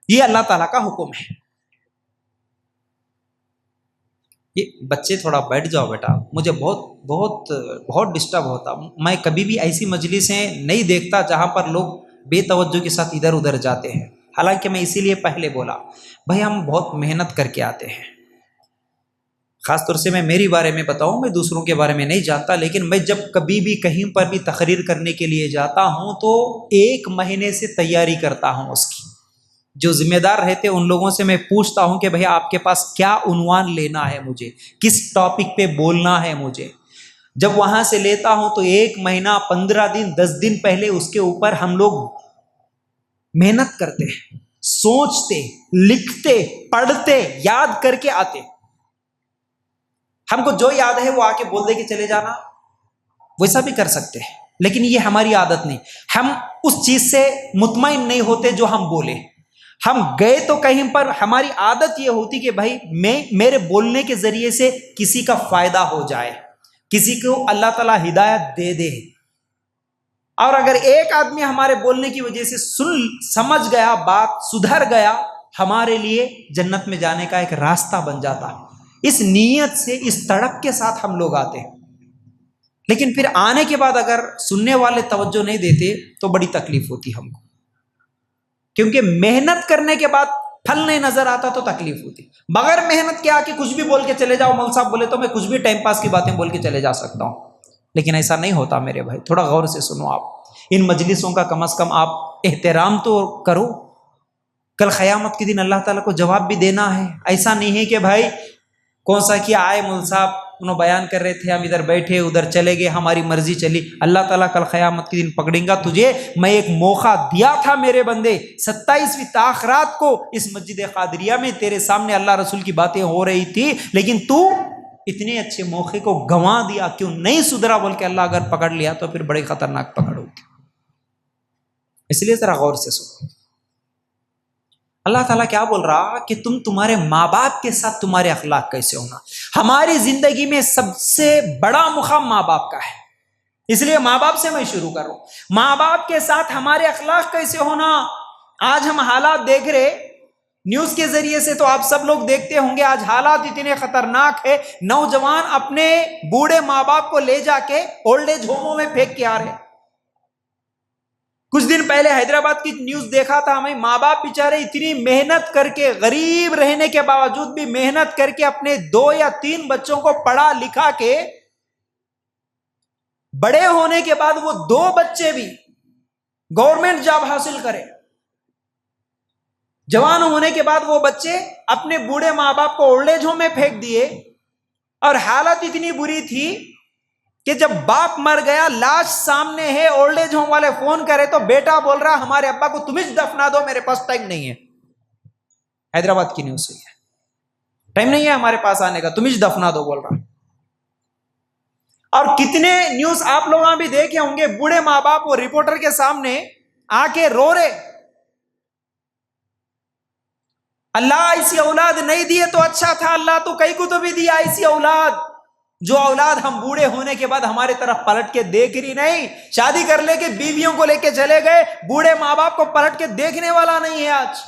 یہ اللہ تعالیٰ کا حکم ہے۔ یہ بچے تھوڑا بیٹھ جاؤ بیٹا، مجھے بہت ڈسٹرب ہوتا، میں کبھی بھی ایسی مجلسیں نہیں دیکھتا جہاں پر لوگ بے توجہ کے ساتھ ادھر ادھر جاتے ہیں۔ حالانکہ میں اسی لیے پہلے بولا، بھائی ہم بہت محنت کر کے آتے ہیں۔ خاص طور سے میں میری بارے میں بتاؤں، میں دوسروں کے بارے میں نہیں جانتا، لیکن میں جب کبھی بھی کہیں پر بھی تقریر کرنے کے لیے جاتا ہوں تو 1 مہینے سے تیاری کرتا ہوں اس کی۔ جو ذمہ دار رہتے ان لوگوں سے میں پوچھتا ہوں کہ بھئی آپ کے پاس کیا عنوان لینا ہے، مجھے کس ٹاپک پہ بولنا ہے مجھے۔ جب وہاں سے لیتا ہوں تو 1 مہینہ 15 دن 10 دن پہلے اس کے اوپر ہم لوگ محنت کرتے، سوچتے، لکھتے، پڑھتے، یاد کر کے آتے۔ ہم کو جو یاد ہے وہ آ کے بول دے کے چلے جانا، ویسا بھی کر سکتے ہیں، لیکن یہ ہماری عادت نہیں۔ ہم اس چیز سے مطمئن نہیں ہوتے جو ہم بولے۔ ہم گئے تو کہیں پر ہماری عادت یہ ہوتی کہ بھائی میرے بولنے کے ذریعے سے کسی کا فائدہ ہو جائے، کسی کو اللہ تعالیٰ ہدایت دے دے۔ اور اگر ایک آدمی ہمارے بولنے کی وجہ سے سمجھ گیا، بات سدھر گیا، ہمارے لیے جنت میں جانے کا ایک راستہ بن جاتا۔ اس نیت سے، اس تڑپ کے ساتھ ہم لوگ آتے ہیں، لیکن پھر آنے کے بعد اگر سننے والے توجہ نہیں دیتے تو بڑی تکلیف ہوتی ہم کو، کیونکہ محنت کرنے کے بعد پھل نہیں نظر آتا تو تکلیف ہوتی۔ بغیر محنت کے آ کے کچھ بھی بول کے چلے جاؤ، مول صاحب بولے تو میں کچھ بھی ٹائم پاس کی باتیں بول کے چلے جا سکتا ہوں، لیکن ایسا نہیں ہوتا میرے بھائی۔ تھوڑا غور سے سنو، آپ ان مجلسوں کا کم از کم آپ احترام تو کرو۔ کل قیامت کے دن اللہ تعالیٰ کو جواب بھی دینا ہے۔ ایسا نہیں ہے کہ بھائی کون سا کیا آئے مول صاحب انہوں بیان کر رہے تھے، ہم ادھر بیٹھے ادھر چلے گئے، ہماری مرضی چلی۔ اللہ تعالیٰ کل قیامت کے دن پکڑیں گا تجھے۔ میں ایک موقع دیا تھا میرے بندے، 27ویں تاخرات کو اس مسجد قادریہ میں تیرے سامنے اللہ رسول کی باتیں ہو رہی تھی، لیکن تو اتنے اچھے موقع کو گنوا دیا، کیوں نہیں سدھرا؟ بول کے اللہ اگر پکڑ لیا تو پھر بڑی خطرناک پکڑ ہوتی۔ اس لیے ذرا غور سے سنو، اللہ تعالیٰ کیا بول رہا کہ تمہارے ماں باپ کے ساتھ تمہارے اخلاق کیسے ہونا۔ ہماری زندگی میں سب سے بڑا مقام ماں باپ کا ہے، اس لیے ماں باپ سے میں شروع کروں۔ ماں باپ کے ساتھ ہمارے اخلاق کیسے ہونا۔ آج ہم حالات دیکھ رہے نیوز کے ذریعے سے تو آپ سب لوگ دیکھتے ہوں گے آج حالات اتنے خطرناک ہے، نوجوان اپنے بوڑھے ماں باپ کو لے جا کے اولڈ ایج ہوموں میں پھینک کے آ رہے ہیں۔ کچھ دن پہلے حیدرآباد کی نیوز دیکھا تھا ہمیں، ماں باپ بیچارے اتنی محنت کر کے، غریب رہنے کے باوجود بھی محنت کر کے اپنے 2 یا 3 بچوں کو پڑھا لکھا کے بڑے ہونے کے بعد وہ 2 بچے بھی گورنمنٹ جاب حاصل کرے، جوان ہونے کے بعد وہ بچے اپنے بوڑھے ماں باپ کو اولڈ ایج ہوم میں پھینک دیے، اور حالت اتنی بری تھی کہ جب باپ مر گیا، لاش سامنے ہے، اولڈ ایج ہوم والے فون کرے تو بیٹا بول رہا ہمارے ابا کو تم ہی دفنا دو، میرے پاس ٹائم نہیں ہے۔ حیدرآباد کی نیوز سے ہے، ٹائم نہیں ہے ہمارے پاس آنے کا، تم ہی دفنا دو بول رہا۔ اور کتنے نیوز آپ لوگ بھی دیکھے ہوں گے، بوڑھے ماں باپ وہ رپورٹر کے سامنے آ کے رو رہے، اللہ ایسی اولاد نہیں دیے تو اچھا تھا، اللہ تو کئی کو تو بھی دیا ایسی اولاد، جو اولاد ہم بوڑھے ہونے کے بعد ہمارے طرف پلٹ کے دیکھ رہی نہیں، شادی کر لے کے بیویوں کو لے کے چلے گئے، بوڑھے ماں باپ کو پلٹ کے دیکھنے والا نہیں ہے۔ آج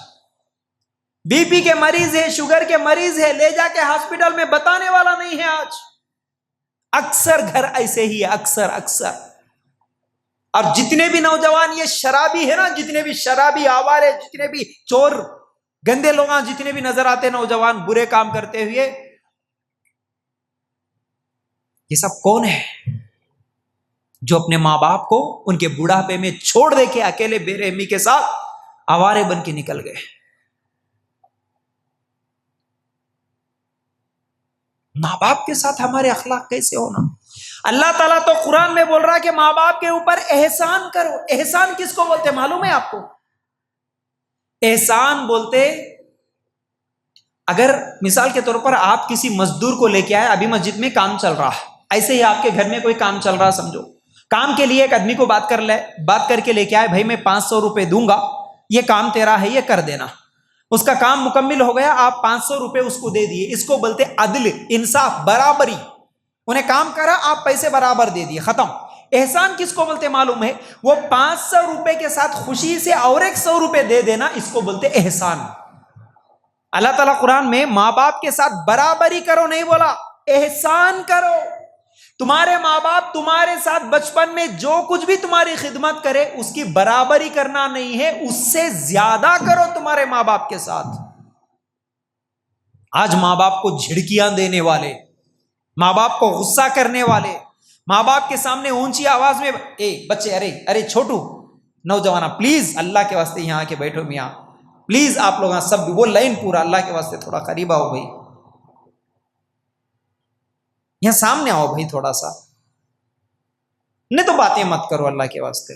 بی پی کے مریض ہے، شوگر کے مریض ہے، لے جا کے ہاسپٹل میں بتانے والا نہیں ہے۔ آج اکثر گھر ایسے ہی ہے، اکثر۔ اور جتنے بھی نوجوان یہ شرابی ہے نا، جتنے بھی شرابی آوارے، جتنے بھی چور گندے لوگ جتنے بھی نظر آتے نوجوان برے کام کرتے ہوئے، یہ سب کون ہے؟ جو اپنے ماں باپ کو ان کے بڑھاپے میں چھوڑ دے کے اکیلے بے رحمی کے ساتھ آوارے بن کے نکل گئے۔ ماں باپ کے ساتھ ہمارے اخلاق کیسے ہونا؟ اللہ تعالیٰ تو قرآن میں بول رہا ہے کہ ماں باپ کے اوپر احسان کرو۔ احسان کس کو بولتے معلوم ہے آپ کو؟ احسان بولتے، اگر مثال کے طور پر آپ کسی مزدور کو لے کے آئے، ابھی مسجد میں کام چل رہا ہے، ایسے ہی آپ کے گھر میں کوئی کام چل رہا، سمجھو کام کے لیے ایک آدمی کو بات کر کے لے کے آئے، بھائی میں 500 روپے دوں گا، یہ کام تیرا ہے، یہ کر دینا۔ اس کا کام مکمل ہو گیا، آپ 500 روپے اس کو دے دیے، اس کو بولتے عدل، انصاف، برابری۔ انہیں کام کرا، آپ پیسے برابر دے دیے، ختم۔ احسان کس کو بولتے معلوم ہے؟ وہ 500 روپے کے ساتھ خوشی سے اور 100 روپے دے دینا، اس کو بولتے احسان۔ اللہ تعالیٰ قرآن میں ماں باپ کے ساتھ برابری کرو نہیں بولا، احسان کرو۔ تمہارے ماں باپ تمہارے ساتھ بچپن میں جو کچھ بھی تمہاری خدمت کرے، اس کی برابری کرنا نہیں ہے، اس سے زیادہ کرو تمہارے ماں باپ کے ساتھ۔ آج ماں باپ کو جھڑکیاں دینے والے، ماں باپ کو غصہ کرنے والے، ماں باپ کے سامنے اونچی آواز میں بچے، ارے چھوٹو، نوجوانہ پلیز اللہ کے واسطے یہاں آ کے بیٹھو، میاں پلیز آپ لوگ سب وہ لائن پورا اللہ کے واسطے تھوڑا قریب آؤ بھائی، یہاں سامنے آؤ بھائی تھوڑا سا، نہیں تو باتیں مت کرو اللہ کے واسطے۔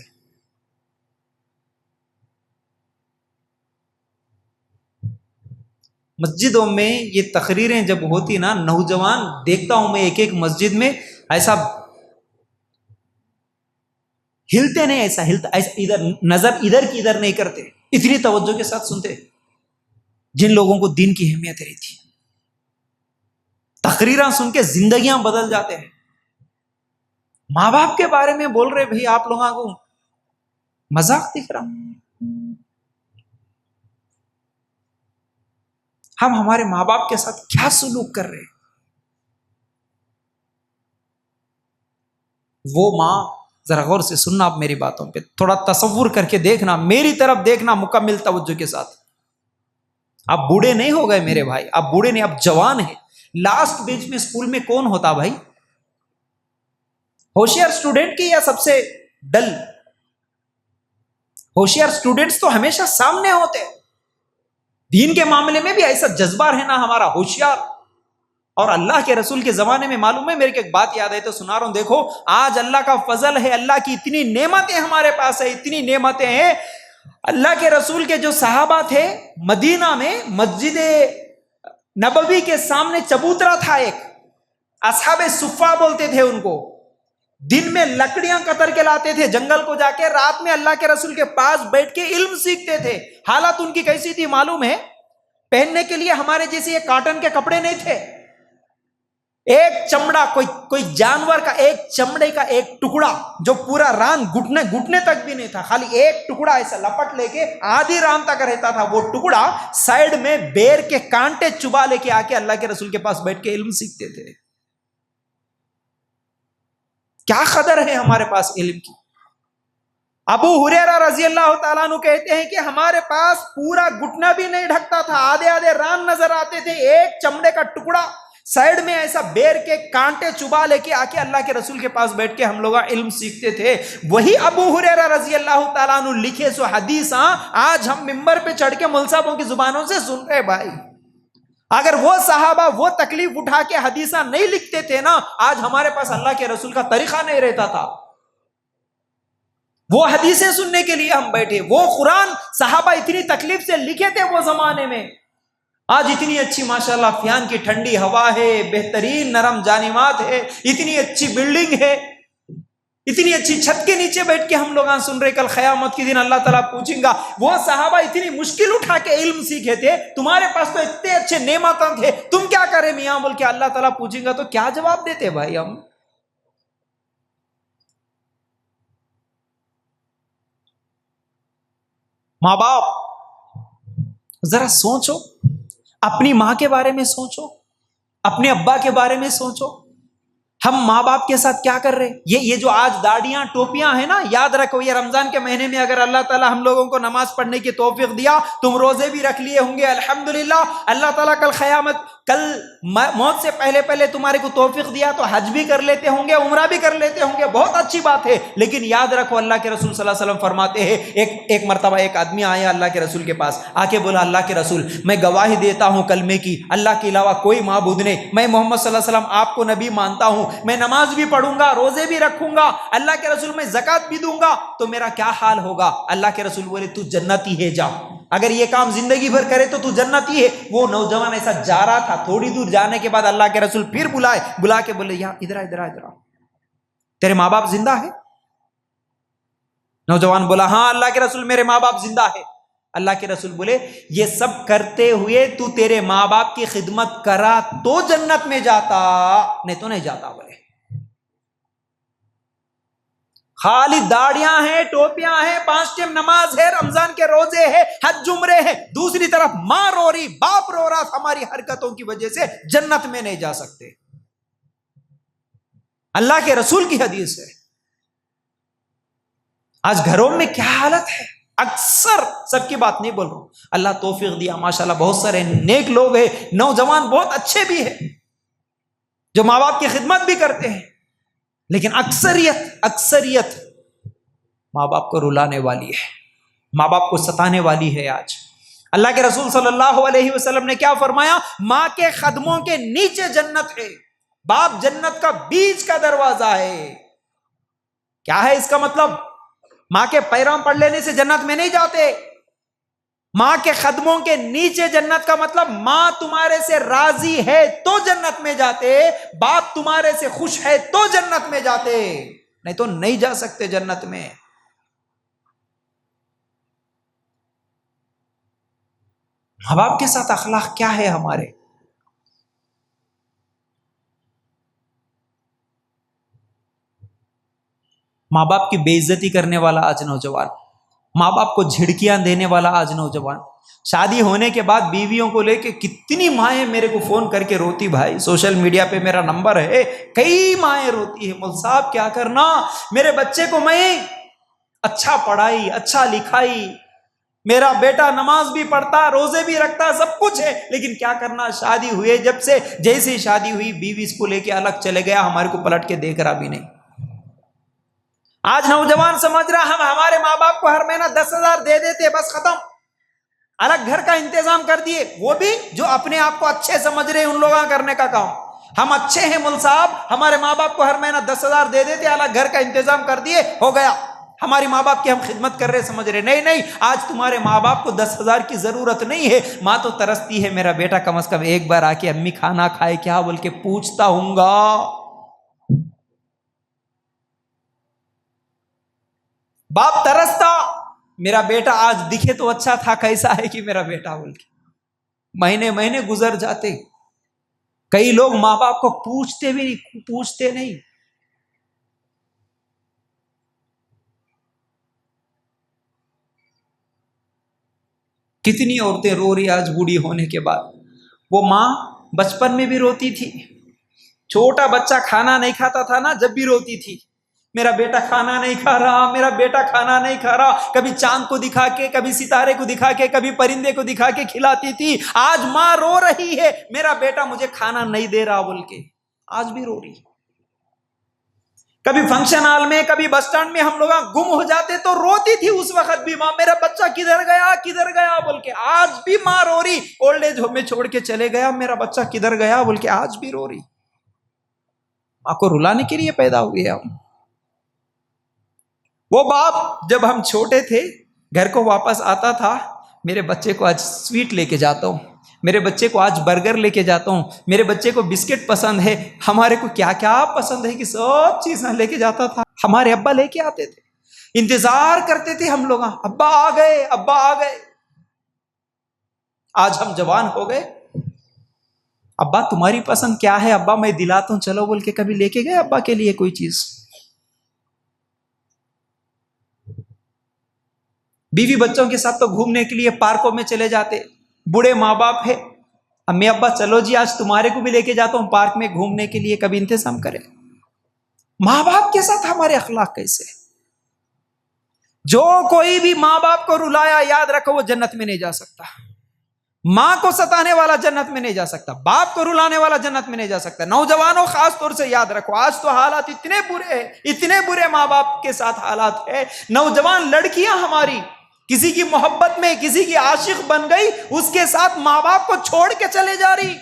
مسجدوں میں یہ تقریریں جب ہوتی نا، نوجوان دیکھتا ہوں میں ایک مسجد میں ایسا ہلتے نہیں، ایسا ادھر نظر ادھر کی ادھر نہیں کرتے، اتنی توجہ کے ساتھ سنتے، جن لوگوں کو دین کی اہمیت رہتی، تقریراں سن کے زندگیاں بدل جاتے ہیں۔ ماں باپ کے بارے میں بول رہے، بھائی آپ لوگوں کو مذاق دکھ رہا؟ ہم ہمارے ماں باپ کے ساتھ کیا سلوک کر رہے؟ وہ ماں، ذرا غور سے سننا آپ میری باتوں پہ، تھوڑا تصور کر کے دیکھنا، میری طرف دیکھنا مکمل توجہ کے ساتھ۔ آپ بوڑھے نہیں ہو گئے میرے بھائی، آپ بوڑھے نہیں، آپ جوان ہیں۔ لاسٹ بینچ میں اسکول میں کون ہوتا بھائی؟ ہوشیار اسٹوڈنٹ کی یا سب سے ڈل؟ ہوشیار اسٹوڈنٹس تو ہمیشہ سامنے ہوتے، دین کے معاملے میں بھی ایسا جذبہ رہنا ہمارا، ہوشیار۔ اور اللہ کے رسول کے زمانے میں معلوم ہے، میرے کو ایک بات یاد ہے تو سنا رہا ہوں، دیکھو آج اللہ کا فضل ہے، اللہ کی اتنی نعمتیں ہمارے پاس ہے، اتنی نعمتیں ہیں۔ اللہ کے رسول کے جو صحابہ تھے، مدینہ میں مسجد نبوی کے سامنے چبوترا تھا ایک، اصحاب صفہ بولتے تھے ان کو، دن میں لکڑیاں قطر کے لاتے تھے جنگل کو جا کے، رات میں اللہ کے رسول کے پاس بیٹھ کے علم سیکھتے تھے۔ حالت ان کی کیسی تھی معلوم ہے؟ پہننے کے لیے ہمارے جیسے یہ کاٹن کے کپڑے نہیں تھے، ایک چمڑا کوئی جانور کا ایک چمڑے کا ایک ٹکڑا جو پورا ران گھٹنے تک بھی نہیں تھا، خالی ایک ٹکڑا ایسا لپٹ لے کے آدھی ران تک رہتا تھا، وہ ٹکڑا سائیڈ میں بیر کے کانٹے چبا لے کے آ کے اللہ کے رسول کے پاس بیٹھ کے علم سیکھتے تھے۔ کیا قدر ہے ہمارے پاس علم کی۔ ابو ہریرہ رضی اللہ تعالیٰ عنہ کہتے ہیں کہ ہمارے پاس پورا گھٹنا بھی نہیں ڈھکتا تھا، آدھے آدھے ران نظر آتے تھے، ایک چمڑے کا ٹکڑا سائیڈ میں ایسا بیر کے کانٹے چبا لے کے آ کے اللہ کے رسول کے پاس بیٹھ کے ہم لوگ علم سیکھتے تھے۔ وہی ابو ہریرہ رضی اللہ تعالیٰ عنہ لکھے سو حدیث آج ہم ممبر پہ چڑھ کے مولوی صاحبوں کی زبانوں سے سن رہے بھائی۔ اگر وہ صحابہ وہ تکلیف اٹھا کے حدیثاں نہیں لکھتے تھے نا، آج ہمارے پاس اللہ کے رسول کا طریقہ نہیں رہتا تھا۔ وہ حدیثیں سننے کے لیے ہم بیٹھے، وہ قرآن صحابہ اتنی تکلیف سے لکھے تھے وہ زمانے میں۔ آج اتنی اچھی ماشاءاللہ فیان کی ٹھنڈی ہوا ہے، بہترین نرم جانمات ہے، اتنی اچھی بلڈنگ ہے، اتنی اچھی چھت کے نیچے بیٹھ کے ہم لوگ سن رہے۔ کل قیامت کے دن اللہ تعالیٰ پوچھیں گا وہ صحابہ اتنی مشکل اٹھا کے علم سیکھے تھے، تمہارے پاس تو اتنے اچھے نعمت تھے، تم کیا کرے میاں بول کے اللہ تعالیٰ پوچھیں گا، تو کیا جواب دیتے بھائی ہم؟ ماں باپ ذرا سوچو، اپنی ماں کے بارے میں سوچو، اپنے ابا کے بارے میں سوچو، ہم ماں باپ کے ساتھ کیا کر رہے؟ یہ جو آج داڑیاں ٹوپیاں ہیں نا، یاد رکھو یہ رمضان کے مہینے میں اگر اللہ تعالیٰ ہم لوگوں کو نماز پڑھنے کی توفیق دیا، تم روزے بھی رکھ لیے ہوں گے الحمدللہ، اللہ تعالیٰ کل موت سے پہلے تمہارے کو توفیق دیا تو حج بھی کر لیتے ہوں گے، عمرہ بھی کر لیتے ہوں گے، بہت اچھی بات ہے۔ لیکن یاد رکھو اللہ کے رسول صلی اللہ علیہ وسلم فرماتے ہیں، ایک مرتبہ ایک آدمی آیا اللہ کے رسول کے پاس، آ کے بولا اللہ کے رسول میں گواہی دیتا ہوں کلمے کی، اللہ کے علاوہ کوئی معبود نہیں، میں محمد صلی اللہ علیہ وسلم آپ کو نبی مانتا ہوں، میں نماز بھی پڑھوں گا، روزے بھی رکھوں گا، اللہ کے رسول میں زکات بھی دوں گا، تو میرا کیا حال ہوگا؟ اللہ کے رسول بولے تو جنتی ہے، جا، اگر یہ کام زندگی بھر کرے تو جنتی ہے۔ وہ نوجوان ایسا جا رہا تھا، تھوڑی دور جانے کے بعد اللہ کے رسول پھر بلا کے بولے یہاں ادھر تیرے ماں باپ زندہ ہے؟ نوجوان بولا ہاں اللہ کے رسول میرے ماں باپ زندہ ہے۔ اللہ کے رسول بولے یہ سب کرتے ہوئے تو تیرے ماں باپ کی خدمت کرا تو جنت میں جاتا، نہیں تو نہیں جاتا۔ بولے خالی داڑیاں ہیں، ٹوپیاں ہیں، 5 ٹائم نماز ہے، رمضان کے روزے ہیں، حج عمرے ہیں، دوسری طرف ماں رو رہی، باپ رو رہا، ہماری حرکتوں کی وجہ سے جنت میں نہیں جا سکتے۔ اللہ کے رسول کی حدیث ہے۔ آج گھروں میں کیا حالت ہے؟ اکثر سب کی بات نہیں بول رہا ہوں، اللہ توفیق دیا ماشاءاللہ بہت سارے نیک لوگ ہیں، نوجوان بہت اچھے بھی ہیں جو ماں باپ کی خدمت بھی کرتے ہیں، لیکن اکثریت ماں باپ کو رلانے والی ہے، ماں باپ کو ستانے والی ہے۔ آج اللہ کے رسول صلی اللہ علیہ وسلم نے کیا فرمایا؟ ماں کے قدموں کے نیچے جنت ہے، باپ جنت کا بیچ کا دروازہ ہے۔ کیا ہے اس کا مطلب؟ ماں کے پیروں پڑ لینے سے جنت میں نہیں جاتے، ماں کے قدموں کے نیچے جنت کا مطلب ماں تمہارے سے راضی ہے تو جنت میں جاتے، باپ تمہارے سے خوش ہے تو جنت میں جاتے، نہیں تو نہیں جا سکتے جنت میں۔ ماں باپ کے ساتھ اخلاق کیا ہے ہمارے؟ ماں باپ کی بے عزتی کرنے والا آج نوجوان، ماں باپ کو جھڑکیاں دینے والا آج نوجوان، شادی ہونے کے بعد بیویوں کو لے کے کتنی مائیں میرے کو فون کر کے روتی، بھائی سوشل میڈیا پہ میرا نمبر ہے، کئی مائیں روتی ہے، مول صاحب کیا کرنا، میرے بچے کو میں اچھا پڑھائی، اچھا لکھائی، میرا بیٹا نماز بھی پڑھتا، روزے بھی رکھتا، سب کچھ ہے، لیکن کیا کرنا، شادی ہوئے جب سے، جیسے ہی شادی ہوئی بیوی اس کو لے کے الگ چلے گیا، ہمارے کو پلٹ کے دیکھ رہا بھی نہیں۔ آج نوجوان سمجھ رہا ہم ہمارے ماں باپ کو ہر مہینہ 10,000 دے دیتے بس ختم، الگ گھر کا انتظام کر دیے، وہ بھی جو اپنے آپ کو اچھے سمجھ رہے ان لوگوں کرنے کا کام۔ ہم اچھے ہیں مول صاحب، ہمارے ماں باپ کو ہر مہینہ 10,000 دے دیتے، الگ گھر کا انتظام کر دیے، ہو گیا، ہماری ماں باپ کی ہم خدمت کر رہے سمجھ رہے۔ نہیں، آج تمہارے ماں باپ کو 10,000 کی ضرورت نہیں ہے، ماں تو ترستی ہے میرا بیٹا کم از کم ایک بار آ کے امی کھانا کھائے کیا بول کے پوچھتا ہوں گا۔ باپ ترستا میرا بیٹا آج دکھے تو اچھا تھا، کیسا ہے کہ میرا بیٹا بول کے، مہینے گزر جاتے، کئی لوگ ماں باپ کو پوچھتے نہیں. کتنی عورتیں رو رہی آج بوڑھی ہونے کے بعد. وہ ماں بچپن میں بھی روتی تھی، چھوٹا بچہ کھانا نہیں کھاتا تھا نا، جب بھی روتی تھی میرا بیٹا کھانا نہیں کھا رہا، میرا بیٹا کھانا نہیں کھا رہا. کبھی چاند کو دکھا کے، کبھی ستارے کو دکھا کے، کبھی پرندے کو دکھا کے کھلاتی تھی. آج ماں رو رہی ہے میرا بیٹا مجھے کھانا نہیں دے رہا بول کے، آج بھی رو رہی. کبھی فنکشن ہال میں، کبھی بس سٹینڈ میں ہم لوگ گم ہو جاتے تو روتی تھی اس وقت بھی ماں، میرا بچہ کدھر گیا بول کے. آج بھی ماں رو رہی. اولڈ ایج ہوم میں چھوڑ کے چلے گیا، میرا بچہ کدھر گیا بول کے آج بھی رو رہی. ماں کو رلانے کے لیے پیدا ہوئے ہم. وہ باپ جب ہم چھوٹے تھے گھر کو واپس آتا تھا، میرے بچے کو آج سویٹ لے کے جاتا ہوں، میرے بچے کو آج برگر لے کے جاتا ہوں، میرے بچے کو بسکٹ پسند ہے، ہمارے کو کیا کیا پسند ہے کہ سب چیزیں لے کے جاتا تھا. ہمارے ابا لے کے آتے تھے، انتظار کرتے تھے ہم لوگ، ابا آ گئے ابا آ گئے. آج ہم جوان ہو گئے، ابا تمہاری پسند کیا ہے، ابا میں دلاتا ہوں چلو بول کے کبھی لے کے گئے ابا کے لیے کوئی چیز. بیوی بچوں کے ساتھ تو گھومنے کے لیے پارکوں میں چلے جاتے. بوڑھے ماں باپ ہے، امی ابا چلو جی آج تمہارے کو بھی لے کے جاتا ہوں پارک میں گھومنے کے لیے، کبھی انتظام کرے. ماں باپ کے ساتھ ہمارے اخلاق کیسے؟ جو کوئی بھی ماں باپ کو رلایا یاد رکھو وہ جنت میں نہیں جا سکتا. ماں کو ستانے والا جنت میں نہیں جا سکتا، باپ کو رلانے والا جنت میں نہیں جا سکتا. نوجوانوں خاص طور سے یاد رکھو، آج تو حالات اتنے برے ہیں، اتنے برے ماں باپ کے ساتھ حالات ہے. نوجوان لڑکیاں ہماری کسی کی محبت میں، کسی کی عاشق بن گئی، اس کے ساتھ ماں باپ کو چھوڑ کے چلے جا رہی.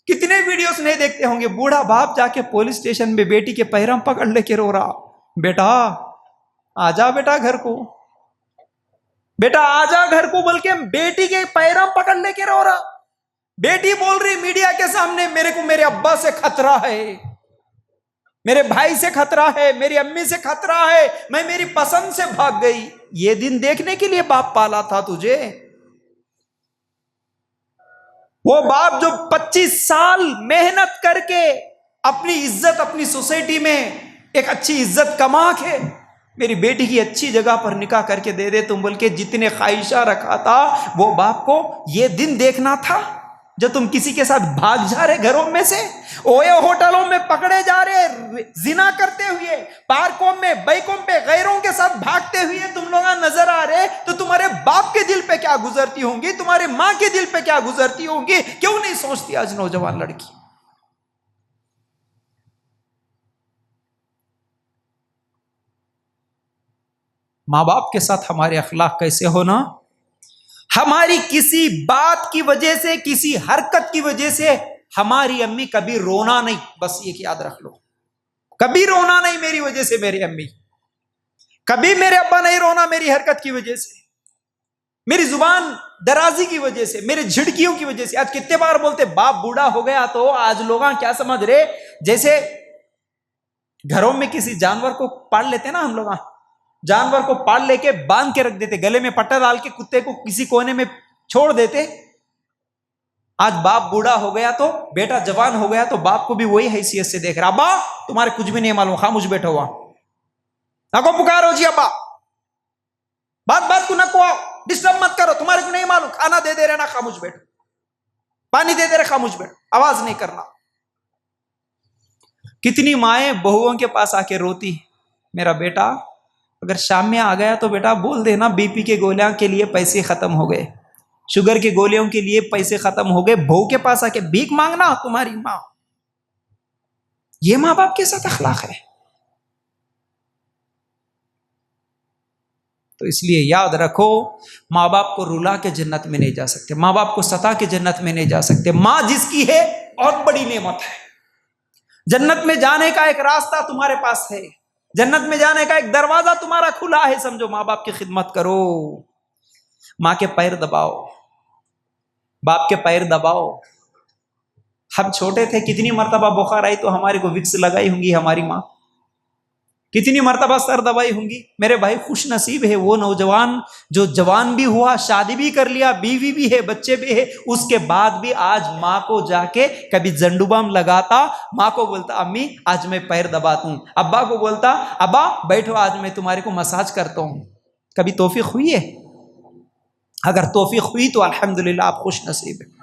کتنے ویڈیوز نہیں دیکھتے ہوں گے، بوڑھا باپ جا کے پولیس اسٹیشن میں بیٹی کے پیرم پکڑ لے کے رو رہا، بیٹا آجا بیٹا گھر کو، بیٹا آجا گھر کو بول کے بیٹی کے پیرم پکڑ لے کے رو رہا. بیٹی بول رہی میڈیا کے سامنے میرے کو میرے ابا سے خطرہ ہے، میرے بھائی سے خطرہ ہے، میری امی سے خطرہ ہے، میں میری پسند سے بھاگ گئی. یہ دن دیکھنے کے لیے باپ پالا تھا تجھے؟ وہ باپ جو 25 سال محنت کر کے اپنی عزت اپنی سوسائٹی میں ایک اچھی عزت کما کے میری بیٹی کی اچھی جگہ پر نکاح کر کے دے دے تم بول کے جتنے خواہشاں رکھا تھا، وہ باپ کو یہ دن دیکھنا تھا جو تم کسی کے ساتھ بھاگ جا رہے گھروں میں سے، اوے ہوٹلوں میں پکڑے جا رہے، زنا کرتے ہوئے پارکوں میں بائکوں پہ غیروں کے ساتھ بھاگتے ہوئے تم لوگ نظر آ رہے، تو تمہارے باپ کے دل پہ کیا گزرتی ہوں گی، تمہارے ماں کے دل پہ کیا گزرتی ہوں گی؟ کیوں نہیں سوچتی آج نوجوان لڑکی؟ ماں باپ کے ساتھ ہمارے اخلاق کیسے ہونا؟ ہماری کسی بات کی وجہ سے، کسی حرکت کی وجہ سے ہماری امی کبھی رونا نہیں، بس یہ یاد رکھ لو، کبھی رونا نہیں میری وجہ سے، میری امی کبھی، میرے ابا نہیں رونا میری حرکت کی وجہ سے، میری زبان درازی کی وجہ سے، میرے جھڑکیوں کی وجہ سے. آج کتنے بار بولتے باپ بوڑھا ہو گیا تو آج لوگ کیا سمجھ رہے، جیسے گھروں میں کسی جانور کو پال لیتے نا ہم لوگ، جانور کو پال لے کے باندھ کے رکھ دیتے، گلے میں پٹا ڈال کے کتے کو کسی کونے میں چھوڑ دیتے. آج باپ بوڑھا ہو گیا تو بیٹا جوان ہو گیا تو باپ کو بھی وہی حیثیت سے دیکھ رہا، ابا تمہارے کچھ بھی نہیں معلوم، خاموش بیٹھا ہوا، نہ کو پکارو جی ابا، بات کو نہ کو ڈسٹرب مت کرو، تمہارے کو نہیں معلوم، کھانا دے دے رہنا خاموش بیٹھو، پانی دے دے رہے خاموش بیٹھو، آواز نہیں کرنا. کتنی مائیں بہوؤں کے پاس آ کے روتی، میرا بیٹا اگر شام میں آ گیا تو بیٹا بول دینا بی پی کے گولیاں کے لیے پیسے ختم ہو گئے، شوگر کے گولیوں کے لیے پیسے ختم ہو گئے. بہو کے پاس آ کے بھیک مانگنا تمہاری ماں. یہ ماں باپ کے ساتھ اخلاق ہے. تو اس لیے یاد رکھو، ماں باپ کو رلا کے جنت میں نہیں جا سکتے، ماں باپ کو ستا کے جنت میں نہیں جا سکتے. ماں جس کی ہے بہت بڑی نعمت ہے. جنت میں جانے کا ایک راستہ تمہارے پاس ہے، جنت میں جانے کا ایک دروازہ تمہارا کھلا ہے. سمجھو، ماں باپ کی خدمت کرو، ماں کے پیر دباؤ، باپ کے پیر دباؤ. ہم چھوٹے تھے کتنی مرتبہ بخار آئی تو ہمارے کو وکس لگائی ہوں گی ہماری ماں، کتنی مرتبہ سر دبائی ہوں گی. میرے بھائی خوش نصیب ہے وہ نوجوان جو جوان بھی ہوا, شادی بھی کر لیا, بیوی بھی ہے, بچے بھی ہے, اس کے بعد بھی آج ماں کو جا کے کبھی زنڈو بام لگاتا, ماں کو بولتا امی آج میں پیر دباتا ہوں, ابا کو بولتا ابا بیٹھو آج میں تمہارے کو مساج کرتا ہوں. کبھی توفیق ہوئی ہے؟ اگر توفیق ہوئی تو الحمدللہ آپ خوش نصیب ہے.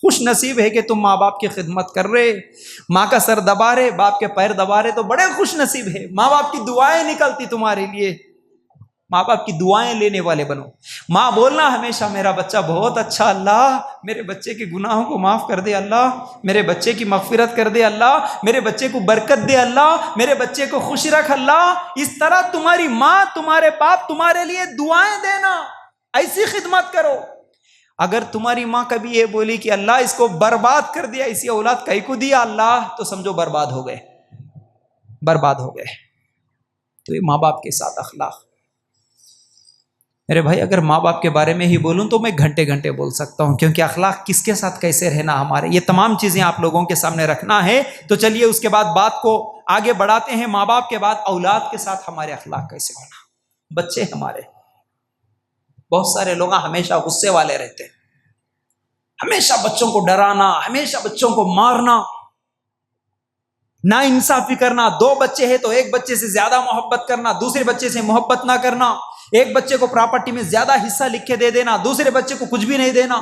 خوش نصیب ہے کہ تم ماں باپ کی خدمت کر رہے, ماں کا سر دبا رہے, باپ کے پیر دبا رہے, تو بڑے خوش نصیب ہے. ماں باپ کی دعائیں نکلتی تمہارے لیے, ماں باپ کی دعائیں لینے والے بنو. ماں بولنا ہمیشہ میرا بچہ بہت اچھا, اللہ میرے بچے کے گناہوں کو معاف کر دے, اللہ میرے بچے کی مغفرت کر دے, اللہ میرے بچے کو برکت دے, اللہ میرے بچے کو خوش رکھ, اللہ. اس طرح تمہاری ماں تمہارے باپ تمہارے لیے دعائیں دینا, ایسی خدمت کرو. اگر تمہاری ماں کبھی یہ بولی کہ اللہ اس کو برباد کر دیا, اسی اولاد کئی کو دیا اللہ, تو سمجھو برباد ہو گئے, برباد ہو گئے. تو یہ ماں باپ کے ساتھ اخلاق. میرے بھائی اگر ماں باپ کے بارے میں ہی بولوں تو میں گھنٹے گھنٹے بول سکتا ہوں, کیونکہ اخلاق کس کے ساتھ کیسے رہنا ہمارے, یہ تمام چیزیں آپ لوگوں کے سامنے رکھنا ہے. تو چلیے اس کے بعد بات کو آگے بڑھاتے ہیں. ماں باپ کے بعد اولاد کے ساتھ ہمارے اخلاق کیسے ہونا. بچے ہمارے, بہت سارے لوگ ہمیشہ غصے والے رہتے ہیں, ہمیشہ بچوں کو ڈرانا, ہمیشہ بچوں کو مارنا, نا انصافی کرنا. 2 بچے ہیں تو ایک بچے سے زیادہ محبت کرنا, دوسرے بچے سے محبت نہ کرنا, ایک بچے کو پراپرٹی میں زیادہ حصہ لکھ کے دے دینا, دوسرے بچے کو کچھ بھی نہیں دینا.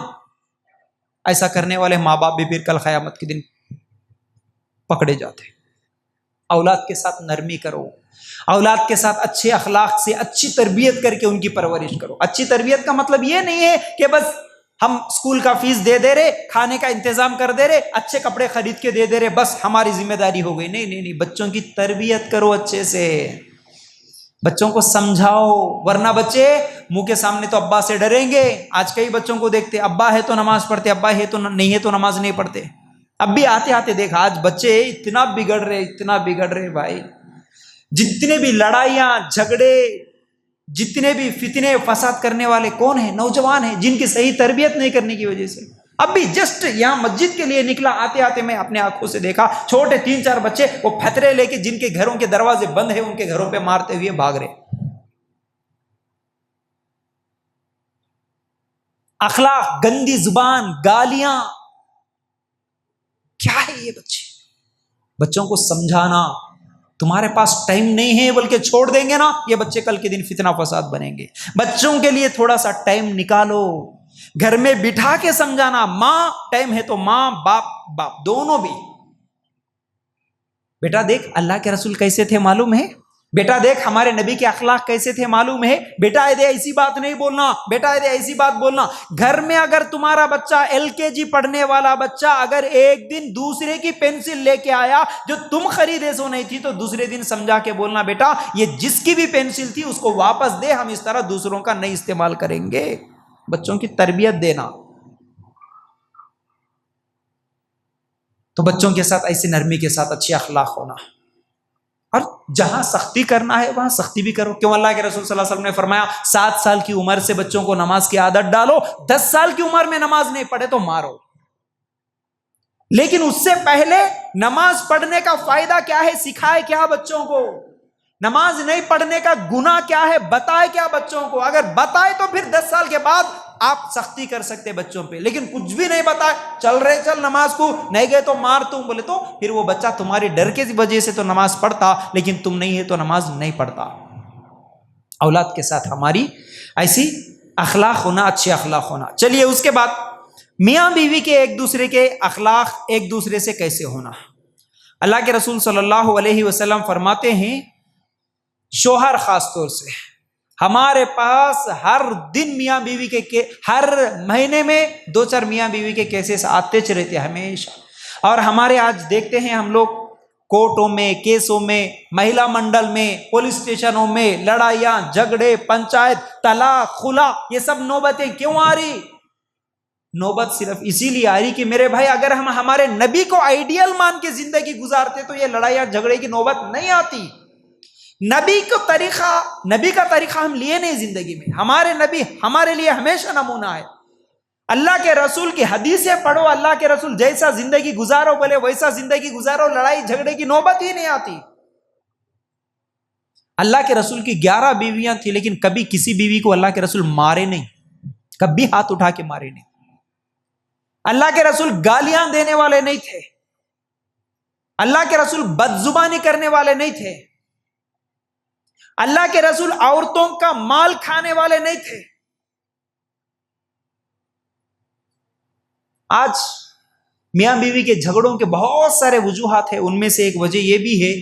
ایسا کرنے والے ماں باپ بھی پھر کل قیامت کے دن پکڑے جاتے. اولاد کے ساتھ نرمی کرو, اولاد کے ساتھ اچھے اخلاق سے اچھی تربیت کر کے ان کی پرورش کرو. اچھی تربیت کا مطلب یہ نہیں ہے کہ بس ہم اسکول کا فیس دے دے رہے, کھانے کا انتظام کر دے رہے, اچھے کپڑے خرید کے دے دے رہے, بس ہماری ذمہ داری ہو گئی. نہیں نہیں نہیں, بچوں کی تربیت کرو اچھے سے, بچوں کو سمجھاؤ. ورنہ بچے منہ کے سامنے تو ابا سے ڈریں گے. آج کئی بچوں کو دیکھتے, ابا ہے تو نماز پڑھتے, ابا ہے تو نہیں ہے تو نماز نہیں پڑھتے. اب بھی آتے آتے دیکھا آج بچے اتنا بگڑ رہے, اتنا بگڑ رہے بھائی. جتنے بھی لڑائیاں جھگڑے, جتنے بھی فتنے فساد کرنے والے کون ہیں؟ نوجوان ہیں, جن کی صحیح تربیت نہیں کرنے کی وجہ سے. اب بھی جسٹ یہاں مسجد کے لیے نکلا, آتے آتے میں اپنے آنکھوں سے دیکھا چھوٹے 3-4 بچے وہ پھترے لے کے, جن کے گھروں کے دروازے بند ہیں, ان کے گھروں پہ مارتے ہوئے بھاگ رہے. اخلاق, گندی زبان, گالیاں, کیا ہے یہ بچے؟ بچوں کو سمجھانا. تمہارے پاس ٹائم نہیں ہے بلکہ چھوڑ دیں گے نا, یہ بچے کل کے دن فتنہ فساد بنیں گے. بچوں کے لیے تھوڑا سا ٹائم نکالو, گھر میں بٹھا کے سمجھانا. ماں ٹائم ہے تو ماں, باپ دونوں بھی. بیٹا دیکھ اللہ کے رسول کیسے تھے معلوم ہے, بیٹا دیکھ ہمارے نبی کے اخلاق کیسے تھے معلوم ہے, بیٹا ایسی بات نہیں بولنا, بیٹا ایسی بات بولنا. گھر میں اگر تمہارا بچہ LKG پڑھنے والا بچہ اگر ایک دن دوسرے کی پینسل لے کے آیا جو تم خریدے سو نہیں تھی, تو دوسرے دن سمجھا کے بولنا بیٹا یہ جس کی بھی پینسل تھی اس کو واپس دے, ہم اس طرح دوسروں کا نہیں استعمال کریں گے. بچوں کی تربیت دینا. تو بچوں کے ساتھ ایسی نرمی کے ساتھ اچھے اخلاق ہونا. اور جہاں سختی کرنا ہے وہاں سختی بھی کرو. کیوں اللہ کے رسول صلی اللہ علیہ وسلم نے فرمایا 7 سال کی عمر سے بچوں کو نماز کی عادت ڈالو, 10 سال کی عمر میں نماز نہیں پڑھے تو مارو. لیکن اس سے پہلے نماز پڑھنے کا فائدہ کیا ہے سکھائے کیا بچوں کو, نماز نہیں پڑھنے کا گناہ کیا ہے بتائے کیا بچوں کو. اگر بتائے تو پھر 10 سال کے بعد آپ سختی کر سکتے بچوں پہ, لیکن کچھ بھی نہیں بتائے, چل رہے چل نماز کو, نہیں گئے تو مار تم بولے, تو پھر وہ بچہ تمہاری ڈر کے وجہ سے تو نماز پڑھتا, لیکن تم نہیں ہے تو نماز نہیں پڑھتا. اولاد کے ساتھ ہماری ایسی اخلاق ہونا, اچھے اخلاق ہونا. چلیے اس کے بعد میاں بیوی کے ایک دوسرے کے اخلاق ایک دوسرے سے کیسے ہونا. اللہ کے رسول صلی اللہ علیہ وسلم فرماتے ہیں, شوہر خاص طور سے ہمارے پاس ہر دن میاں بیوی کے ہر مہینے میں 2-4 میاں بیوی کے کیسز آتے رہتے ہمیشہ. اور ہمارے آج دیکھتے ہیں ہم لوگ کورٹوں میں, کیسوں میں, مہیلا منڈل میں, پولیس اسٹیشنوں میں لڑائیاں جھگڑے, پنچایت, طلاق, خلا, یہ سب نوبتیں کیوں آ رہی؟ نوبت صرف اسی لیے آ رہی کہ میرے بھائی اگر ہم ہمارے نبی کو آئیڈیل مان کے زندگی گزارتے تو یہ لڑائیاں جھگڑے کی نوبت نہیں آتی. نبی کا طریقہ ہم لیے نہیں زندگی میں. ہمارے نبی ہمارے لیے ہمیشہ نمونہ ہے. اللہ کے رسول کی حدیثیں پڑھو, اللہ کے رسول جیسا زندگی گزارو بولے ویسا زندگی گزارو, لڑائی جھگڑے کی نوبت ہی نہیں آتی. اللہ کے رسول کی 11 بیویاں تھیں، لیکن کبھی کسی بیوی کو اللہ کے رسول مارے نہیں، کبھی ہاتھ اٹھا کے مارے نہیں۔ اللہ کے رسول گالیاں دینے والے نہیں تھے، اللہ کے رسول بدزبانی کرنے والے نہیں تھے، اللہ کے رسول عورتوں کا مال کھانے والے نہیں تھے۔ آج میاں بیوی کے جھگڑوں کے بہت سارے وجوہات ہیں، ان میں سے ایک وجہ یہ بھی ہے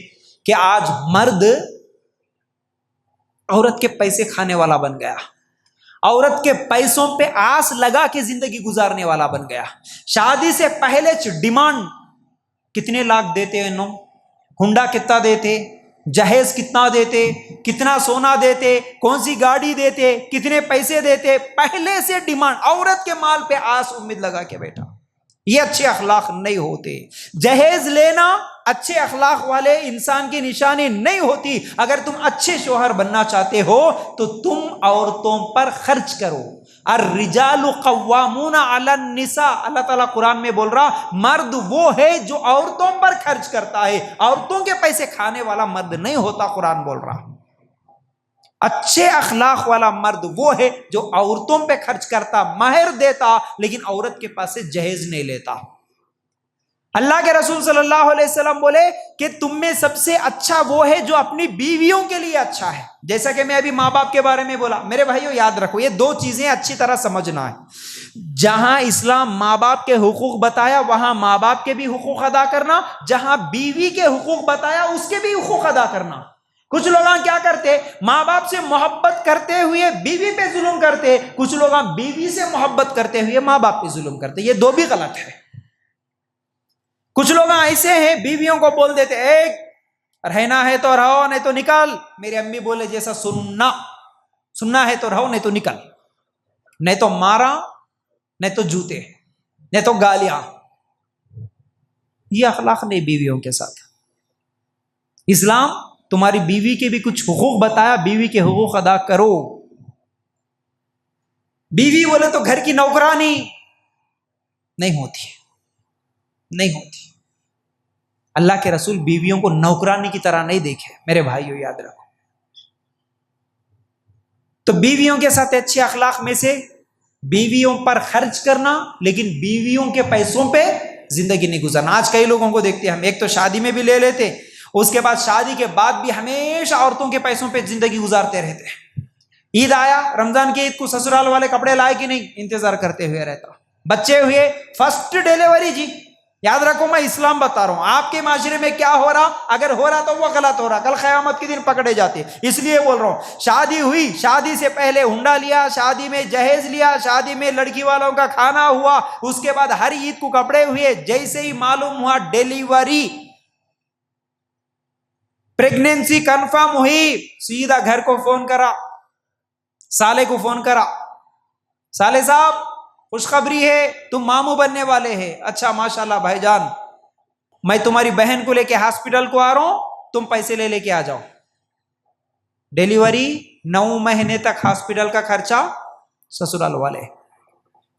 کہ آج مرد عورت کے پیسے کھانے والا بن گیا، عورت کے پیسوں پہ آس لگا کے زندگی گزارنے والا بن گیا۔ شادی سے پہلے ڈیمانڈ کتنے لاکھ دیتے ہیں، ہنڈا کتنا دیتے، جہیز کتنا دیتے، کتنا سونا دیتے، کون سی گاڑی دیتے، کتنے پیسے دیتے، پہلے سے ڈیمانڈ، عورت کے مال پہ آس امید لگا کے بیٹھا۔ یہ اچھے اخلاق نہیں ہوتے۔ جہیز لینا اچھے اخلاق والے انسان کی نشانی نہیں ہوتی۔ اگر تم اچھے شوہر بننا چاہتے ہو تو تم عورتوں پر خرچ کرو۔ الرجال قوامون علی النساء، اللہ تعالیٰ قرآن میں بول رہا مرد وہ ہے جو عورتوں پر خرچ کرتا ہے، عورتوں کے پیسے کھانے والا مرد نہیں ہوتا، قرآن بول رہا۔ اچھے اخلاق والا مرد وہ ہے جو عورتوں پہ خرچ کرتا، مہر دیتا، لیکن عورت کے پاس سے جہیز نہیں لیتا۔ اللہ کے رسول صلی اللہ علیہ وسلم بولے کہ تم میں سب سے اچھا وہ ہے جو اپنی بیویوں کے لیے اچھا ہے۔ جیسا کہ میں ابھی ماں باپ کے بارے میں بولا، میرے بھائیو یاد رکھو، یہ دو چیزیں اچھی طرح سمجھنا ہے۔ جہاں اسلام ماں باپ کے حقوق بتایا وہاں ماں باپ کے بھی حقوق ادا کرنا، جہاں بیوی کے حقوق بتایا اس کے بھی حقوق ادا کرنا۔ کچھ لوگ کیا کرتے، ماں باپ سے محبت کرتے ہوئے بیوی پہ ظلم کرتے، کچھ لوگ بیوی سے محبت کرتے ہوئے ماں باپ پہ ظلم کرتے، یہ دو بھی غلط ہے۔ کچھ لوگ ایسے ہیں بیویوں کو بول دیتے ایک رہنا ہے تو رہو نہیں تو نکل، میری امی بولے جیسا سننا ہے تو رہو نہیں تو نکل، نہیں تو مارا، نہیں تو جوتے، نہیں تو گالیاں۔ یہ اخلاق نہیں بیویوں کے ساتھ۔ اسلام تمہاری بیوی کے بھی کچھ حقوق بتایا، بیوی کے حقوق ادا کرو۔ بیوی بولے تو گھر کی نوکرانی نہیں ہوتی، نہیں ہوتی۔ اللہ کے رسول بیویوں کو نوکرانی کی طرح نہیں دیکھے، میرے بھائیو یاد رکھو۔ تو بیویوں کے ساتھ اچھے اخلاق میں سے بیویوں پر خرچ کرنا، لیکن بیویوں کے پیسوں پہ زندگی نہیں گزارنا۔ آج کئی لوگوں کو دیکھتے ہیں ہم، ایک تو شادی میں بھی لے لیتے، اس کے بعد شادی کے بعد بھی ہمیشہ عورتوں کے پیسوں پہ زندگی گزارتے رہتے ہیں۔ عید آیا، رمضان کی عید کو سسرال والے کپڑے لائے کہ نہیں، انتظار کرتے ہوئے رہتا۔ بچے ہوئے، فرسٹ ڈیلیوری، جی یاد رکھو میں اسلام بتا رہا ہوں، آپ کے معاشرے میں کیا ہو رہا، اگر ہو رہا تو وہ غلط ہو رہا، کل قیامت کے دن پکڑے جاتے۔ اس لیے بول رہا ہوں، شادی ہوئی، شادی سے پہلے ہنڈا لیا، شادی میں جہیز لیا، شادی میں لڑکی والوں کا کھانا ہوا، اس کے بعد ہر عید کو کپڑے ہوئے، جیسے ہی معلوم ہوا ڈیلیوری، پریگنینسی کنفرم ہوئی، سیدھا گھر کو فون کرا، سالے کو فون کرا، سالے صاحب خوشخبری ہے، تم ماموں بننے والے ہیں۔ اچھا ماشاءاللہ بھائی جان، میں تمہاری بہن کو لے کے ہاسپٹل کو آ رہا ہوں، تم پیسے لے کے آ جاؤ۔ ڈیلیوری 9 مہینے تک ہاسپٹل کا خرچہ سسرال والے۔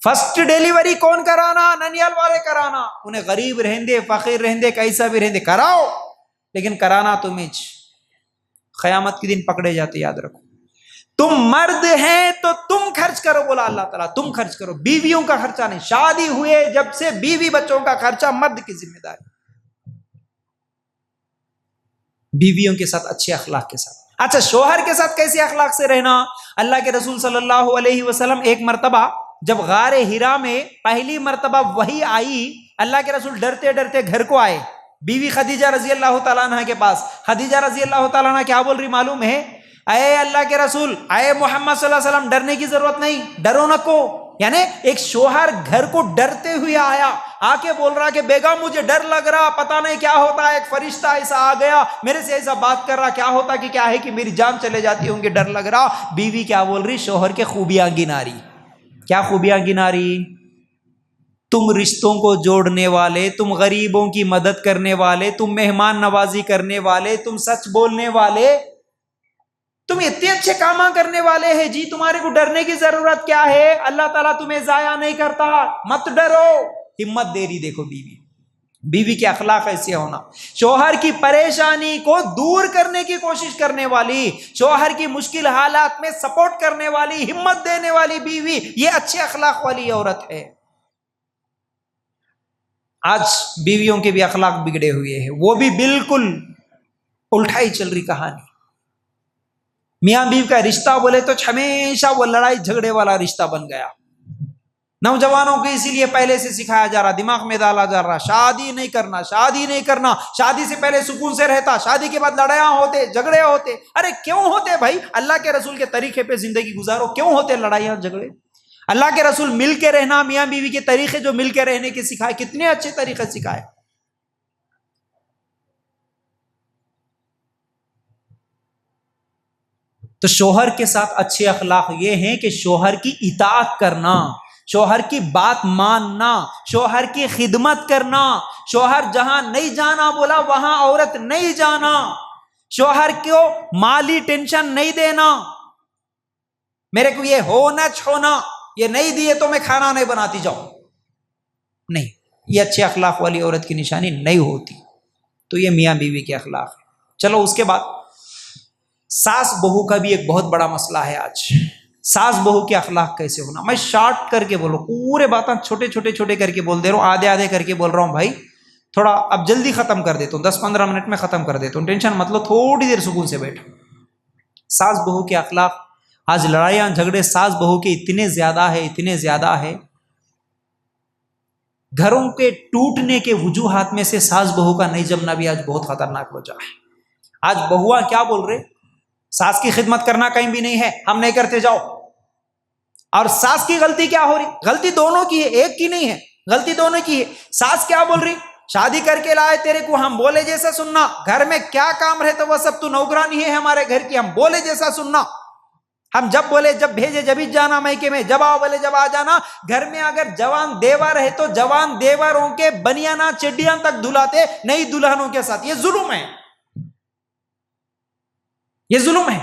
فرسٹ ڈیلیوری کون کرانا؟ ننیال والے کرانا، انہیں غریب رہندے، فقیر رہندے، کیسا بھی رہندے کراؤ، لیکن کرانا تمہیں، قیامت کے دن پکڑے جاتے، یاد رکھو۔ تم مرد ہیں تو تم خرچ کرو، بولا اللہ تعالیٰ، تم خرچ کرو، بیویوں کا خرچہ نہیں۔ شادی ہوئے جب سے بیوی بچوں کا خرچہ مرد کی ذمہ داری۔ بیویوں کے ساتھ اچھے اخلاق کے ساتھ۔ اچھا شوہر کے ساتھ کیسے اخلاق سے رہنا؟ اللہ کے رسول صلی اللہ علیہ وسلم ایک مرتبہ جب غار ہرا میں پہلی مرتبہ وحی آئی، اللہ کے رسول ڈرتے ڈرتے گھر کو آئے، بیوی خدیجہ رضی اللہ تعالیٰ عنہ کے پاس۔ خدیجہ رضی اللہ تعالیٰ عنہ کیا بول رہی معلوم ہے؟ اے اللہ کے رسول، اے محمد صلی اللہ علیہ وسلم، ڈرنے کی ضرورت نہیں، ڈرو نہ کو۔ یعنی ایک شوہر گھر کو ڈرتے ہوئے آیا، آ کے بول رہا کہ بیگم مجھے ڈر لگ رہا، پتہ نہیں کیا ہوتا ہے، ایک فرشتہ ایسا آ گیا میرے سے ایسا بات کر رہا، کیا ہوتا کہ کیا ہے کہ میری جان چلے جاتی ہوں گی، ڈر لگ رہا۔ بیوی کیا بول رہی؟ شوہر کے خوبیاں گنا رہی۔ کیا خوبیاں گنا رہی؟ تم رشتوں کو جوڑنے والے، تم غریبوں کی مدد کرنے والے، تم مہمان نوازی کرنے والے، تم سچ بولنے والے، تم اتنے اچھے کام کرنے والے ہیں جی، تمہارے کو ڈرنے کی ضرورت کیا ہے؟ اللہ تعالیٰ تمہیں ضائع نہیں کرتا، مت ڈرو، ہمت دے رہی۔ دیکھو بیوی بیوی کے اخلاق ایسے ہونا، شوہر کی پریشانی کو دور کرنے کی کوشش کرنے والی، شوہر کی مشکل حالات میں سپورٹ کرنے والی، ہمت دینے والی بیوی، یہ اچھے اخلاق والی عورت ہے۔ آج بیویوں کے بھی اخلاق بگڑے ہوئے ہیں، وہ بھی بالکل الٹا ہی چل رہی کہانی۔ میاں بیوی کا رشتہ بولے تو ہمیشہ وہ لڑائی جھگڑے والا رشتہ بن گیا۔ نوجوانوں کو اسی لیے پہلے سے سکھایا جا رہا، دماغ میں ڈالا جا رہا، شادی نہیں کرنا، شادی نہیں کرنا، شادی سے پہلے سکون سے رہتا، شادی کے بعد لڑائیاں ہوتے، جھگڑے ہوتے۔ ارے کیوں ہوتے بھائی؟ اللہ کے رسول کے طریقے پہ زندگی گزارو، کیوں ہوتے لڑائیاں جھگڑے؟ اللہ کے رسول مل کے رہنا، میاں بیوی کے طریقے جو مل کے رہنے کے سکھائے، کتنے اچھے طریقے سکھائے۔ تو شوہر کے ساتھ اچھے اخلاق یہ ہیں کہ شوہر کی اطاعت کرنا، شوہر کی بات ماننا، شوہر کی خدمت کرنا، شوہر جہاں نہیں جانا بولا وہاں عورت نہیں جانا، شوہر کو مالی ٹینشن نہیں دینا، میرے کو یہ ہونا چھونا، یہ نہیں دیے تو میں کھانا نہیں بناتی جاؤں، نہیں، یہ اچھے اخلاق والی عورت کی نشانی نہیں ہوتی۔ تو یہ میاں بیوی کے اخلاق ہے۔ چلو اس کے بعد ساس بہو کا بھی ایک بہت بڑا مسئلہ ہے آج۔ ساس بہو کے اخلاق کیسے ہونا، میں شارٹ کر کے بولوں، پورے باتیں چھوٹے کر کے بول دے رہا ہوں، آدھے کر کے بول رہا ہوں بھائی، تھوڑا اب جلدی ختم کر دیتا ہوں، 10-15 منٹ میں ختم کر دیتا ہوں، ٹینشن مت لو، تھوڑی دیر سکون سے بیٹھو۔ ساس بہو کے اخلاق، آج لڑائیاں جھگڑے ساس بہو کے اتنے زیادہ ہے، گھروں کے ٹوٹنے کے وجوہات میں سے ساس بہو کا نہیں جمنا بھی آج بہت خطرناک وجہ ہے۔ آج بہوا کیا بول رہے، ساس کی خدمت کرنا کہیں بھی نہیں ہے، ہم نہیں کرتے جاؤ۔ اور ساس کی غلطی کیا ہو رہی؟ غلطی دونوں کی ہے، ایک کی نہیں ہے، غلطی دونوں کی ہے۔ ساس کیا بول رہی، شادی کر کے لائے تیرے کو ہم بولے جیسا سننا، گھر میں کیا کام رہے تو وہ سب تو نوکرانی ہے ہمارے گھر کی، ہم بولے جیسا سننا، ہم جب بولے جب بھیجے جب ہی جانا میکے میں، جب آؤ بولے جب آ جانا۔ گھر میں اگر جوان دیور ہے تو جوان دیوروں کے بنیانا چڈیاں تک دھلاتے، نئی دلہنوں کے ساتھ، یہ ظلم ہے، یہ ظلم ہے۔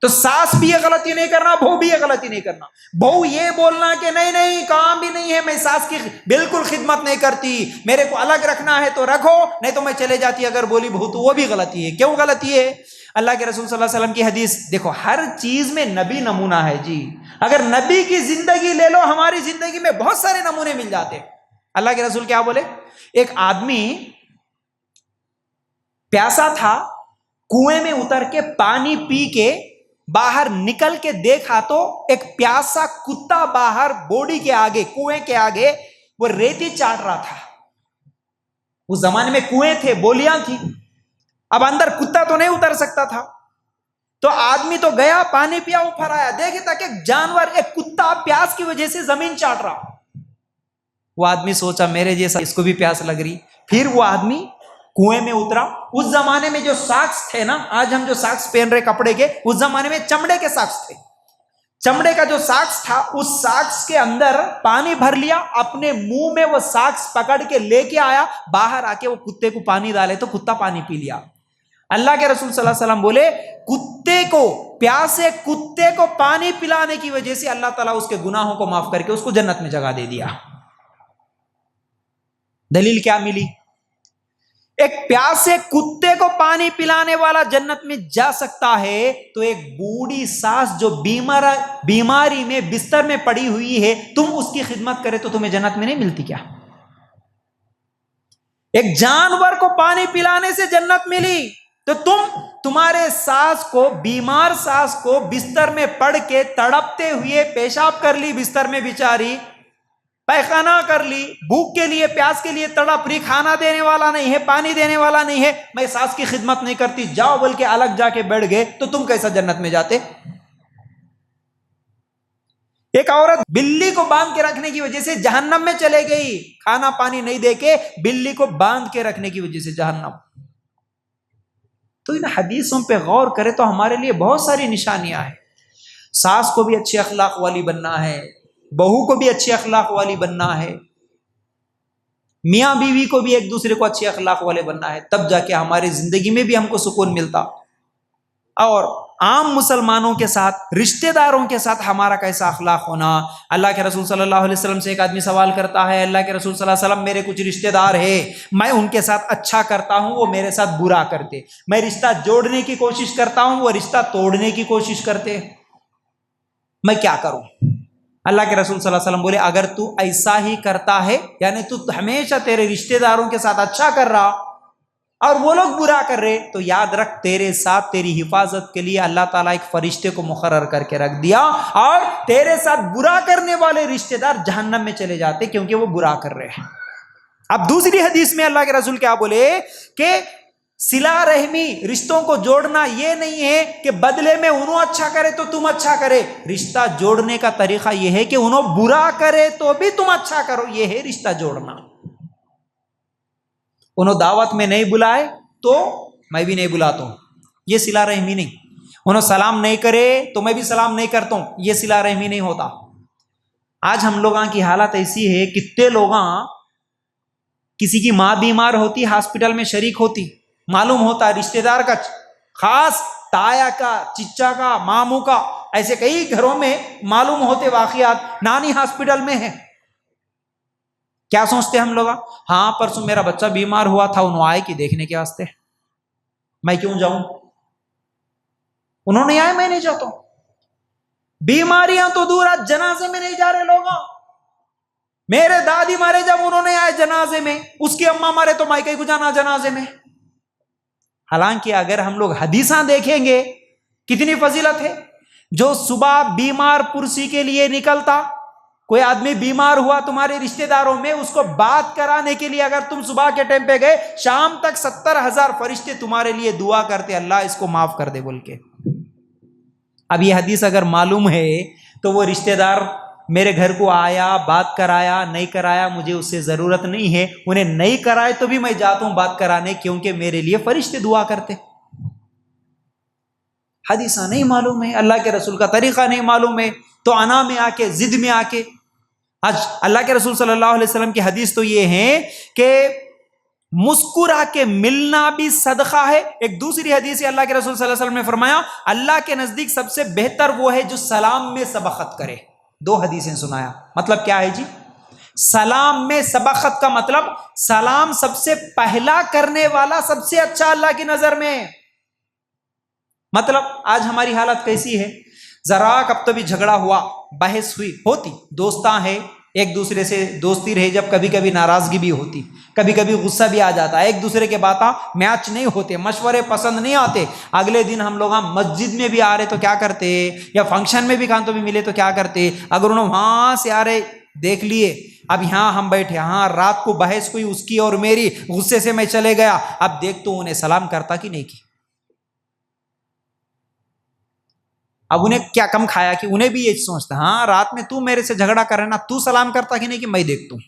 تو ساس بھی یہ غلطی نہیں کرنا، بہو بھی یہ غلطی نہیں کرنا۔ بہو یہ بولنا کہ نہیں کام بھی نہیں ہے، میں ساس کی بالکل خدمت نہیں کرتی، میرے کو الگ رکھنا ہے تو رکھو، نہیں تو میں چلے جاتی، اگر بولی بہو تو وہ بھی غلطی ہے۔ کیوں غلطی ہے؟ اللہ کے رسول صلی اللہ علیہ وسلم کی حدیث دیکھو، ہر چیز میں نبی نمونہ ہے جی۔ اگر نبی کی زندگی لے لو، ہماری زندگی میں بہت سارے نمونے مل جاتے۔ اللہ کے رسول کیا بولے، ایک آدمی پیاسا تھا، کنویں میں اتر کے پانی پی کے باہر نکل کے دیکھا تو ایک پیاسا کتا باہر بوڑی کے آگے، کنویں کے آگے وہ ریتی چاٹ رہا تھا۔ اس زمانے میں کنویں تھے، بولیاں تھی، اب اندر کتا تو نہیں اتر سکتا تھا، تو آدمی تو گیا، پانی پیا، اوپر آیا، دیکھے تک ایک جانور، ایک کتا پیاس کی وجہ سے زمین چاٹ رہا۔ وہ آدمی سوچا میرے جیسا اس کو بھی پیاس لگ رہی، پھر وہ آدمی کنویں میں اترا۔ اس زمانے میں جو ساکس تھے نا، آج ہم جو ساکس پہن رہے کپڑے کے، اس زمانے میں چمڑے کے ساکس تھے۔ چمڑے کا جو ساکس تھا، اس ساکس کے اندر پانی بھر لیا، اپنے منہ میں وہ ساکس پکڑ کے لے کے آیا، باہر آ کے وہ کتے کو پانی ڈالے تو کتا پانی پی لیا۔ اللہ کے رسول صلی اللہ علیہ وسلم بولے، کتے کو، پیاسے کتے کو پانی پلانے کی وجہ سے اللہ تعالیٰ اس کے گناہوں کو معاف کر کے اس کو جنت میں جگہ دے دیا۔ دلیل کیا ملی؟ ایک پیاسے کتے کو پانی پلانے والا جنت میں جا سکتا ہے، تو ایک بوڑھی ساس جو بیماری میں بستر میں پڑی ہوئی ہے، تم اس کی خدمت کرے تو تمہیں جنت میں نہیں ملتی کیا؟ ایک جانور کو پانی پلانے سے جنت ملی، تو تمہارے ساس کو، بیمار ساس کو بستر میں پڑ کے تڑپتے ہوئے پیشاب کر لی، بستر میں بیچاری پیخانہ کر لی، بھوک کے لیے، پیاس کے لیے تڑپ رہی، کھانا دینے والا نہیں ہے، پانی دینے والا نہیں ہے، میں ساس کی خدمت نہیں کرتی، جاؤ بول کے الگ جا کے بیٹھ گئے، تو تم کیسا جنت میں جاتے؟ ایک عورت بلی کو باندھ کے رکھنے کی وجہ سے جہنم میں چلے گئی، کھانا پانی نہیں دے کے بلی کو باندھ کے رکھنے کی وجہ سے جہنم۔ تو ان حدیثوں پہ غور کرے تو ہمارے لیے بہت ساری نشانیاں ہیں۔ ساس کو بھی اچھے اخلاق والی بننا ہے، بہو کو بھی اچھے اخلاق والی بننا ہے، میاں بیوی کو بھی ایک دوسرے کو اچھے اخلاق والے بننا ہے، تب جا کے ہماری زندگی میں بھی ہم کو سکون ملتا۔ اور عام مسلمانوں کے ساتھ، رشتہ داروں کے ساتھ ہمارا کیسا اخلاق ہونا. اللہ کے رسول صلی اللہ علیہ وسلم سے ایک آدمی سوال کرتا ہے، اللہ کے رسول صلی اللہ علیہ وسلم میرے کچھ رشتہ دار ہیں، میں ان کے ساتھ اچھا کرتا ہوں، وہ میرے ساتھ برا کرتے، میں رشتہ جوڑنے کی کوشش کرتا ہوں، وہ رشتہ توڑنے کی کوشش کرتے، میں کیا کروں؟ اللہ کے رسول صلی اللہ علیہ وسلم بولے اگر تو ایسا ہی کرتا ہے، یعنی تو ہمیشہ تیرے رشتہ داروں کے ساتھ اچھا کر رہا اور وہ لوگ برا کر رہے، تو یاد رکھ تیرے ساتھ تیری حفاظت کے لیے اللہ تعالیٰ ایک فرشتے کو مقرر کر کے رکھ دیا، اور تیرے ساتھ برا کرنے والے رشتہ دار جہنم میں چلے جاتے کیونکہ وہ برا کر رہے ہیں. اب دوسری حدیث میں اللہ کے رسول کیا بولے کہ صلہ رحمی، رشتوں کو جوڑنا یہ نہیں ہے کہ بدلے میں انہوں اچھا کرے تو تم اچھا کرے. رشتہ جوڑنے کا طریقہ یہ ہے کہ انہوں برا کرے تو بھی تم اچھا کرو، یہ ہے رشتہ جوڑنا. انہوں دعوت میں نہیں بلائے تو میں بھی نہیں بلاتا ہوں، یہ صلہ رحمی نہیں. انہوں سلام نہیں کرے تو میں بھی سلام نہیں کرتا ہوں، یہ صلہ رحمی نہیں ہوتا. آج ہم لوگاں کی حالت ایسی ہے، کتنے لوگاں کسی کی ماں بیمار ہوتی ہاسپٹل میں شریک ہوتی، معلوم ہوتا رشتہ دار کا، خاص تایا کا، چچا کا، ماموں کا، ایسے کئی گھروں میں معلوم ہوتے واقعات، نانی ہاسپٹل میں ہے. کیا سوچتے ہم لوگ؟ ہاں پرسوں میرا بچہ بیمار ہوا تھا، انہوں آئے کہ دیکھنے کے واسطے، میں کیوں جاؤں؟ انہوں نے آئے، میں نہیں جاتا ہوں. بیماریاں تو دور، جنازے میں نہیں جا رہے لوگ. میرے دادی مارے جب انہوں نے آئے جنازے میں، اس کی اماں مارے تو مائکے کو جانا جنازے میں. حالانکہ اگر ہم لوگ حدیثاں دیکھیں گے کتنی فضیلت ہے. جو صبح بیمار پرسی کے لیے نکلتا، کوئی آدمی بیمار ہوا تمہارے رشتہ داروں میں، اس کو بات کرانے کے لیے اگر تم صبح کے ٹائم پہ گئے، شام تک 70,000 فرشتے تمہارے لیے دعا کرتے اللہ اس کو معاف کر دے بول کے. اب یہ حدیث اگر معلوم ہے تو وہ رشتہ دار میرے گھر کو آیا، بات کرایا، نہیں کرایا، مجھے اس سے ضرورت نہیں ہے. انہیں نہیں کرائے تو بھی میں جاتا ہوں بات کرانے، کیونکہ میرے لیے فرشتے دعا کرتے. حدیثہ نہیں معلوم ہے، اللہ کے رسول کا طریقہ نہیں معلوم ہے، تو انا میں آ کے، ضد میں آ کے. آج اللہ کے رسول صلی اللہ علیہ وسلم کی حدیث تو یہ ہے کہ مسکرا کے ملنا بھی صدقہ ہے. ایک دوسری حدیث ہے، اللہ کے رسول صلی اللہ علیہ وسلم نے فرمایا اللہ کے نزدیک سب سے بہتر وہ ہے جو سلام میں سبقت کرے. دو حدیثیں سنایا. مطلب کیا ہے جی؟ سلام میں سبقت کا مطلب سلام سب سے پہلا کرنے والا سب سے اچھا اللہ کی نظر میں. مطلب آج ہماری حالت کیسی ہے؟ ذرا کب تو بھی جھگڑا ہوا، بحث ہوئی، ہوتی، دوستاں ہیں، ایک دوسرے سے دوستی رہے، جب کبھی کبھی ناراضگی بھی ہوتی، کبھی کبھی غصہ بھی آ جاتا ہے، ایک دوسرے کے باتاں میچ نہیں ہوتے، مشورے پسند نہیں آتے. اگلے دن ہم لوگ مسجد میں بھی آ رہے تو کیا کرتے، یا فنکشن میں بھی کہاں تو بھی ملے تو کیا کرتے، اگر انہوں وہاں سے آ رہے دیکھ لیے، اب یہاں ہم بیٹھے، ہاں رات کو بحث ہوئی اس کی اور میری، غصے سے میں چلے گیا، اب دیکھ تو انہیں سلام کرتا کہ نہیں کی. اب انہیں کیا کم کھایا کہ انہیں بھی یہ سوچتا، ہاں رات میں تو میرے سے جھگڑا کر رہے نا، تو سلام کرتا کہ نہیں کہ میں دیکھتا ہوں.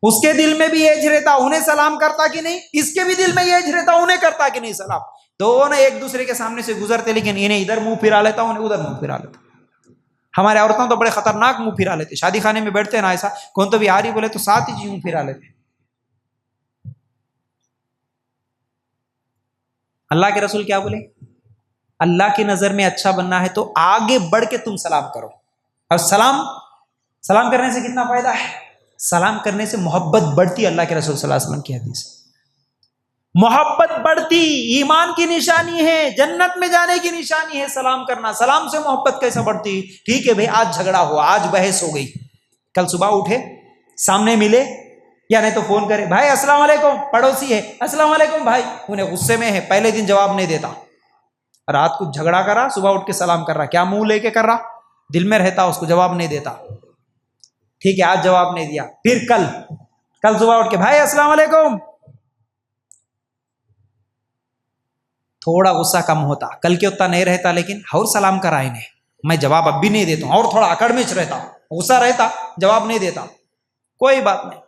اس کے دل میں بھی یہ رہتا انہیں سلام کرتا کہ نہیں، اس کے بھی دل میں یہ رہتا انہیں کرتا کہ نہیں سلام. دونوں ایک دوسرے کے سامنے سے گزرتے، لیکن انہیں ادھر منہ پھرا لیتا، انہیں ادھر منہ پھرا لیتا. ہمارے عورتوں تو بڑے خطرناک منہ پھرا لیتے، شادی خانے میں بیٹھتے نا ایسا، کون تو بھی آ رہی بولے تو ساتھ ہی منہ پھرا لیتے. اللہ کے رسول کیا بولے؟ اللہ کی نظر میں اچھا بننا ہے تو آگے بڑھ کے تم سلام کرو. اور سلام کرنے سے کتنا فائدہ ہے؟ سلام کرنے سے محبت بڑھتی. اللہ کے رسول صلی اللہ علیہ وسلم کی حدیث، محبت بڑھتی، ایمان کی نشانی ہے، جنت میں جانے کی نشانی ہے سلام کرنا. سلام سے محبت کیسے بڑھتی؟ ٹھیک ہے بھائی، آج جھگڑا ہوا، آج بحث ہو گئی، کل صبح اٹھے سامنے ملے، یا نہیں تو فون کرے، بھائی السلام علیکم، پڑوسی ہے، السلام علیکم بھائی، انہیں غصے میں ہے، پہلے دن جواب نہیں دیتا، رات کو جھگڑا کر رہا، صبح اٹھ کے سلام کر رہا، کیا منہ لے کے کر رہا؟ دل میں رہتا اس کو جواب نہیں دیتا. ٹھیک ہے آج جواب نہیں دیا، پھر کل صبح اٹھ کے بھائی السلام علیکم، تھوڑا غصہ کم ہوتا، کل کے اتنا نہیں رہتا، لیکن اور سلام کرا انہیں، میں جواب اب بھی نہیں دیتا ہوں، اور تھوڑا اکڑ مچ رہتا، غصہ رہتا، جواب نہیں دیتا، کوئی بات نہیں.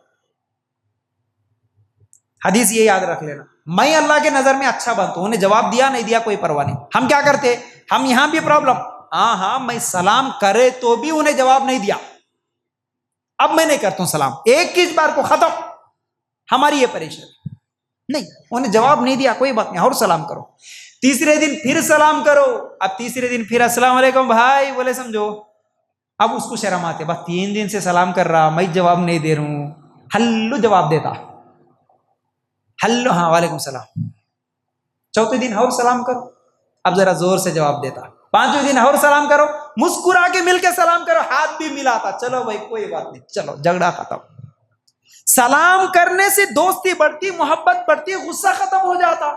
حدیث یہ یاد رکھ لینا، میں اللہ کے نظر میں اچھا بنتا ہوں، انہیں جواب دیا نہیں دیا کوئی پرواہ نہیں. ہم کیا کرتے، ہم یہاں بھی پرابلم، ہاں میں سلام کرے تو بھی انہیں جواب نہیں دیا، اب میں نہیں کرتا ہوں سلام، ایک ہی بار کو ختم. ہماری یہ پریشانی نہیں، انہیں جواب نہیں دیا کوئی بات نہیں، اور سلام کرو. تیسرے دن پھر سلام کرو. اب تیسرے دن پھر السلام علیکم بھائی بولے, سمجھو اب اس کو شرم آتے, بس 3 دن سے سلام کر رہا, میں جواب نہیں دے رہا ہوں, ہلو جواب دیتا, ہلو ہاں وعلیکم السلام. چوتھے دن اور سلام کرو, اب ذرا زور سے جواب دیتا. 5ویں دن اور سلام کرو, مسکرا کے مل کے سلام کرو, ہاتھ بھی ملاتا, چلو بھائی کوئی بات نہیں, چلو جھگڑا ختم. سلام کرنے سے دوستی بڑھتی, محبت بڑھتی, غصہ ختم ہو جاتا.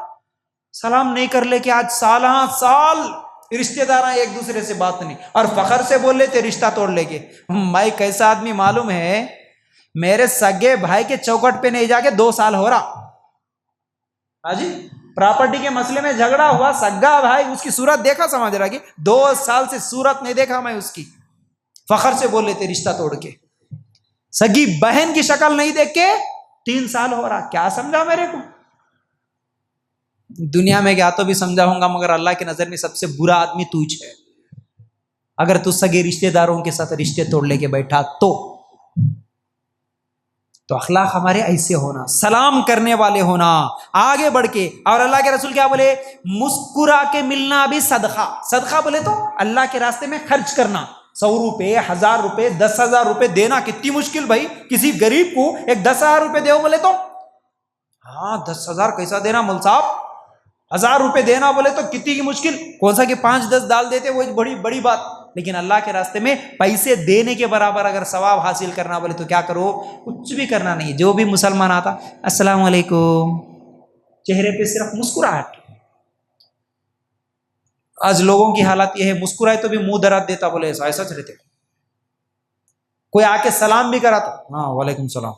سلام نہیں کر لے کہ آج سالہ سال رشتے دار ایک دوسرے سے بات نہیں, اور فخر سے بول لیتے رشتہ توڑ لے کے. میں کیسا آدمی معلوم ہے, میرے سگے بھائی کے چوکٹ پہ نہیں جا کے 2 سال ہو رہا. ہاں جی, پراپرٹی کے مسئلے میں جھگڑا ہوا, سگا بھائی اس کی صورت دیکھا, سمجھ رہا کہ 2 سال سے صورت نہیں دیکھا میں اس کی, فخر سے بول لیتے رشتہ توڑ کے. سگی بہن کی شکل نہیں دیکھ کے 3 سال ہو رہا. کیا سمجھا میرے کو؟ دنیا میں کیا تو بھی سمجھاؤں گا, مگر اللہ کی نظر میں سب سے برا آدمی تو ہی ہے. اگر تو سگے رشتے داروں کے ساتھ رشتے توڑ لے کے بیٹھا تو اخلاق ہمارے ایسے ہونا, سلام کرنے والے ہونا, آگے بڑھ کے. اور اللہ کے رسول کیا بولے, مسکرا کے ملنا بھی صدقہ. صدقہ بولے تو اللہ کے راستے میں خرچ کرنا. 100 روپے, 1000 روپے, 10,000 روپے دینا کتنی مشکل بھائی. کسی غریب کو ایک 10,000 روپے دو بولے تو, ہاں 10,000 کیسا دینا مول صاحب, 1000 روپے دینا بولے تو کتنی کی مشکل. کون سا کہ 5-10 ڈال دیتے, وہ بڑی بڑی بات. لیکن اللہ کے راستے میں پیسے دینے کے برابر اگر ثواب حاصل کرنا بولے تو کیا کرو, کچھ بھی کرنا نہیں. جو بھی مسلمان آتا السلام علیکم, چہرے پہ صرف مسکراہٹ. آج لوگوں کی حالت یہ ہے, مسکرائے تو بھی منہ درات دیتا, بولے ایسا ایسا رہتے. کوئی آ کے سلام بھی کرا تو ہاں وعلیکم السلام,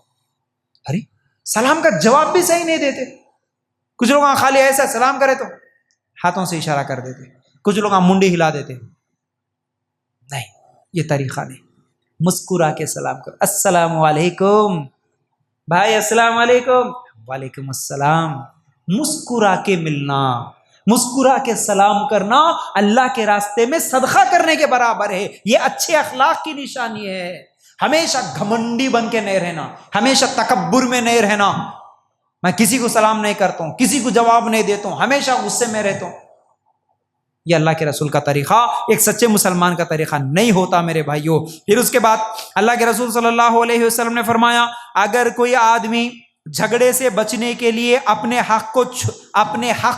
ارے سلام کا جواب بھی صحیح نہیں دیتے. کچھ لوگ خالی ایسا سلام کرے تو ہاتھوں سے اشارہ کر دیتے, کچھ لوگ منڈی ہلا دیتے. نہیں, یہ طریقہ نہیں. مسکرا کے سلام کرو, السلام علیکم بھائی, السلام علیکم, وعلیکم السلام. مسکرا کے ملنا, مسکرا کے سلام کرنا اللہ کے راستے میں صدقہ کرنے کے برابر ہے. یہ اچھے اخلاق کی نشانی ہے. ہمیشہ گھمنڈی بن کے نہیں رہنا, ہمیشہ تکبر میں نہیں رہنا. میں کسی کو سلام نہیں کرتا ہوں, کسی کو جواب نہیں دیتا ہوں, ہمیشہ غصے میں رہتا ہوں. یہ اللہ کے رسول کا طریقہ, ایک سچے مسلمان کا طریقہ نہیں ہوتا میرے بھائیوں. پھر اس کے بعد اللہ کے رسول صلی اللہ علیہ وسلم نے فرمایا, اگر کوئی آدمی جھگڑے سے بچنے کے لیے اپنے حق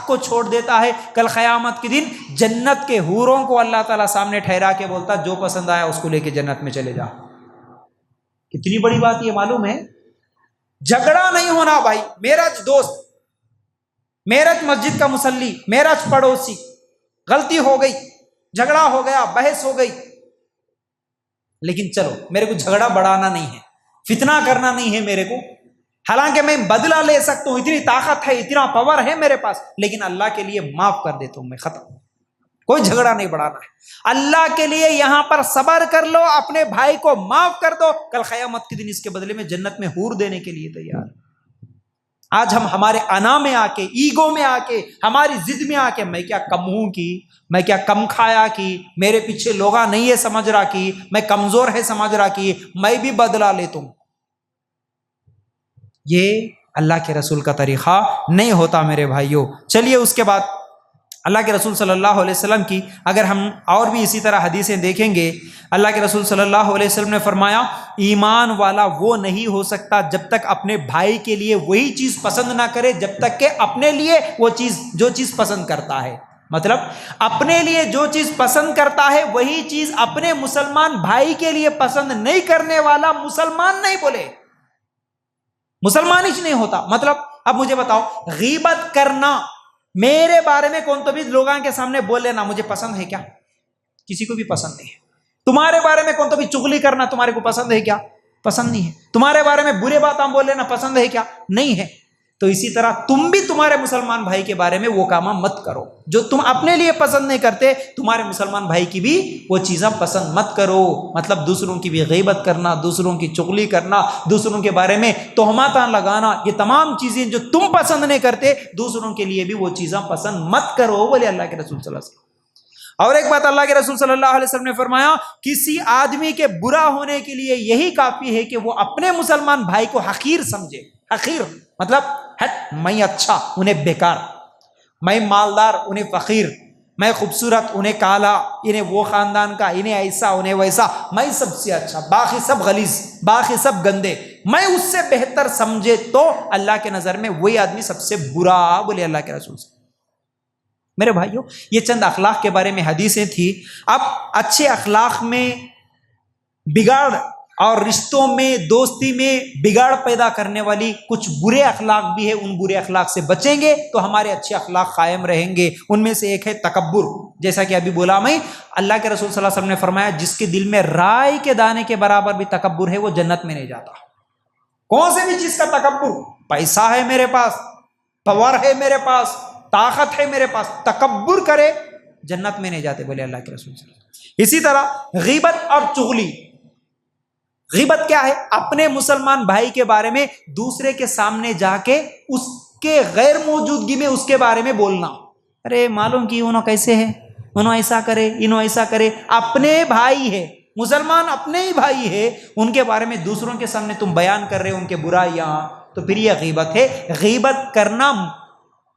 کو چھوڑ دیتا ہے, کل قیامت کے دن جنت کے حوروں کو اللہ تعالیٰ سامنے ٹھہرا کے بولتا, جو پسند آیا اس کو لے کے جنت میں چلے جا. کتنی بڑی بات یہ معلوم ہے. جھگڑا نہیں ہونا بھائی. میرج دوست, میرج مسجد کا مصلی, میرج پڑوسی, غلطی ہو گئی, جھگڑا ہو گیا, بحث ہو گئی, لیکن چلو میرے کو جھگڑا بڑھانا نہیں ہے, فتنہ کرنا نہیں ہے میرے کو. حالانکہ میں بدلہ لے سکتا ہوں, اتنی طاقت ہے, اتنا پاور ہے میرے پاس, لیکن اللہ کے لیے معاف کر دیتا ہوں میں, ختم. کوئی جھگڑا نہیں بڑھانا ہے. اللہ کے لیے یہاں پر صبر کر لو, اپنے بھائی کو معاف کر دو, کل قیامت کے دن اس کے بدلے میں جنت میں حور دینے کے لیے تیار. آج ہم ہمارے انا میں آ کے, ایگو میں آ کے, ہماری ضد میں آ کے, میں کیا کم ہوں کی, میں کیا کم کھایا کی, میرے پیچھے لوگا نہیں ہے سمجھ رہا کی, میں کمزور ہے سمجھ رہا کی, میں بھی بدلا لیتا ہوں. یہ اللہ کے رسول کا طریقہ نہیں ہوتا میرے بھائیوں. چلیے اس کے بعد اللہ کے رسول صلی اللہ علیہ وسلم کی اگر ہم اور بھی اسی طرح حدیثیں دیکھیں گے, اللہ کے رسول صلی اللہ علیہ وسلم نے فرمایا, ایمان والا وہ نہیں ہو سکتا جب تک اپنے بھائی کے لیے وہی چیز پسند نہ کرے جب تک کہ اپنے لیے جو چیز پسند کرتا ہے. مطلب اپنے لیے جو چیز پسند کرتا ہے وہی چیز اپنے مسلمان بھائی کے لیے پسند نہیں کرنے والا مسلمان نہیں بولے, مسلمان ہی نہیں ہوتا. مطلب اب مجھے بتاؤ, غیبت کرنا, میرے بارے میں کون تو بھی لوگوں کے سامنے بول لینا, مجھے پسند ہے کیا؟ کسی کو بھی پسند نہیں ہے. تمہارے بارے میں کون تو بھی چغلی کرنا تمہارے کو پسند ہے کیا؟ پسند نہیں ہے. تمہارے بارے میں برے بات ہم بول لینا پسند ہے کیا؟ نہیں ہے. تو اسی طرح تم بھی تمہارے مسلمان بھائی کے بارے میں وہ کام مت کرو جو تم اپنے لیے پسند نہیں کرتے, تمہارے مسلمان بھائی کی بھی وہ چیزیں پسند مت کرو. مطلب دوسروں کی بھی غیبت کرنا, دوسروں کی چغلی کرنا, دوسروں کے بارے میں تہمات لگانا, یہ تمام چیزیں جو تم پسند نہیں کرتے دوسروں کے لیے بھی وہ چیزیں پسند مت کرو, بولے اللہ کے رسول صلی اللہ علیہ وسلم. اور ایک بات اللہ کے رسول صلی اللہ علیہ وسلم نے فرمایا, کسی آدمی کے برا ہونے کے لیے یہی کافی ہے کہ وہ اپنے مسلمان بھائی کو حقیر سمجھے. حقیر مطلب میں اچھا, انہیں بیکار. میں مالدار انہیں فقیر، میں خوبصورت انہیں کالا، انہیں وہ خاندان کا، انہیں ایسا انہیں ویسا، میں سب سے اچھا، باقی سب غلیظ، باقی سب گندے، میں اس سے بہتر سمجھے تو اللہ کے نظر میں وہی آدمی سب سے برا، بولے اللہ کے رسول سے۔ میرے بھائیوں، یہ چند اخلاق کے بارے میں حدیثیں تھی۔ اب اچھے اخلاق میں بگاڑ اور رشتوں میں، دوستی میں بگاڑ پیدا کرنے والی کچھ برے اخلاق بھی ہے، ان برے اخلاق سے بچیں گے تو ہمارے اچھے اخلاق قائم رہیں گے۔ ان میں سے ایک ہے تکبر، جیسا کہ ابھی بولا میں، اللہ کے رسول صلی اللہ علیہ وسلم نے فرمایا جس کے دل میں رائی کے دانے کے برابر بھی تکبر ہے وہ جنت میں نہیں جاتا۔ کون سے بھی چیز کا تکبر، پیسہ ہے میرے پاس، پاور ہے میرے پاس، طاقت ہے میرے پاس، تکبر کرے جنت میں نہیں جاتے، بولے اللہ کے رسول صلی اللہ علیہ وسلم۔ اسی طرح غیبت اور چغلی۔ غیبت کیا ہے؟ اپنے مسلمان بھائی کے بارے میں دوسرے کے سامنے جا کے اس کے غیر موجودگی میں اس کے بارے میں بولنا، ارے معلوم کی انہوں کیسے ہے، انہوں ایسا کرے، انہوں ایسا کرے، اپنے بھائی ہے، مسلمان اپنے ہی بھائی ہے، ان کے بارے میں دوسروں کے سامنے تم بیان کر رہے ہو ان کے برائیاں، تو پھر یہ غیبت ہے۔ غیبت کرنا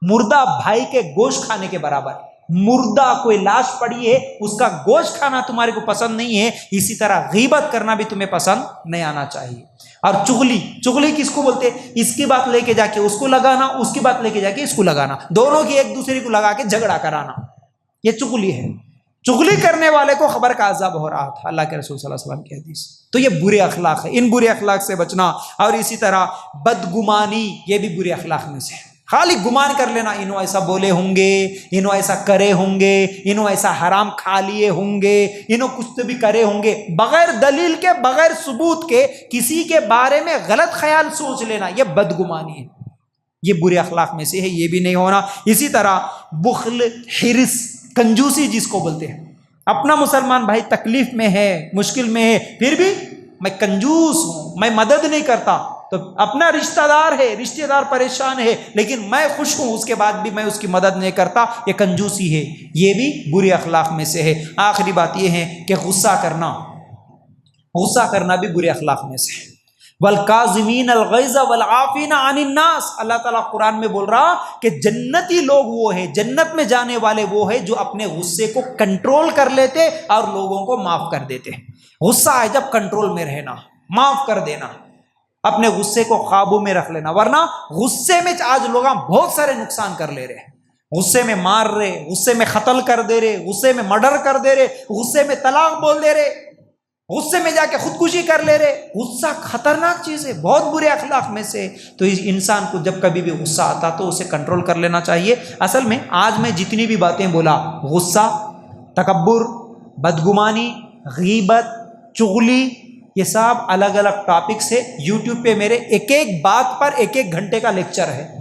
مردہ بھائی کے گوشت کھانے کے برابر ہے۔ مردہ کوئی لاش پڑی ہے، اس کا گوشت کھانا تمہارے کو پسند نہیں ہے، اسی طرح غیبت کرنا بھی تمہیں پسند نہیں آنا چاہیے۔ اور چغلی، چغلی کس کو بولتے ہیں؟ اس کی بات لے کے جا کے اس کو لگانا، اس کی بات لے کے جا کے اس کو لگانا، دونوں کی ایک دوسرے کو لگا کے جھگڑا کرانا، یہ چغلی ہے۔ چغلی کرنے والے کو خبر کا عذاب ہو رہا تھا، اللہ کے رسول صلی اللہ علیہ وسلم کی حدیث۔ تو یہ برے اخلاق ہے، ان برے اخلاق سے بچنا۔ اور اسی طرح بدگمانی، یہ بھی برے اخلاق میں سے ہے۔ خالی گمان کر لینا، انہوں ایسا بولے ہوں گے، انہوں ایسا کرے ہوں گے، انہوں ایسا حرام کھا لیے ہوں گے، انہوں کچھ تو بھی کرے ہوں گے، بغیر دلیل کے، بغیر ثبوت کے کسی کے بارے میں غلط خیال سوچ لینا، یہ بدگمانی ہے، یہ برے اخلاق میں سے ہے، یہ بھی نہیں ہونا۔ اسی طرح بخل، حرص، کنجوسی جس کو بولتے ہیں، اپنا مسلمان بھائی تکلیف میں ہے، مشکل میں ہے، پھر بھی میں کنجوس ہوں، میں مدد نہیں کرتا، تو اپنا رشتہ دار ہے، رشتہ دار پریشان ہے لیکن میں خوش ہوں، اس کے بعد بھی میں اس کی مدد نہیں کرتا، یہ کنجوسی ہے، یہ بھی برے اخلاق میں سے ہے۔ آخری بات یہ ہے کہ غصہ کرنا، غصہ کرنا بھی برے اخلاق میں سے ہے۔ والکاظمین الغیظ والعافین عن الناس، اللہ تعالیٰ قرآن میں بول رہا کہ جنتی لوگ وہ ہیں، جنت میں جانے والے وہ ہیں جو اپنے غصے کو کنٹرول کر لیتے اور لوگوں کو معاف کر دیتے۔ غصہ ہے جب کنٹرول میں رہنا، معاف کر دینا، اپنے غصے کو قابو میں رکھ لینا، ورنہ غصے میں آج لوگ بہت سارے نقصان کر لے رہے، غصے میں مار رہے، غصے میں قتل کر دے رہے، غصے میں مرڈر کر دے رہے، غصے میں طلاق بول دے رہے، غصے میں جا کے خودکشی کر لے رہے۔ غصہ خطرناک چیز ہے، بہت برے اخلاق میں سے۔ تو اس انسان کو جب کبھی بھی غصہ آتا تو اسے کنٹرول کر لینا چاہیے۔ اصل میں آج میں جتنی بھی باتیں بولا، غصہ، تکبر، بدگمانی، غیبت، چغلی، یہ سب الگ الگ ٹاپکس ہے۔ یوٹیوب پہ میرے ایک ایک بات پر ایک ایک گھنٹے کا لیکچر ہے۔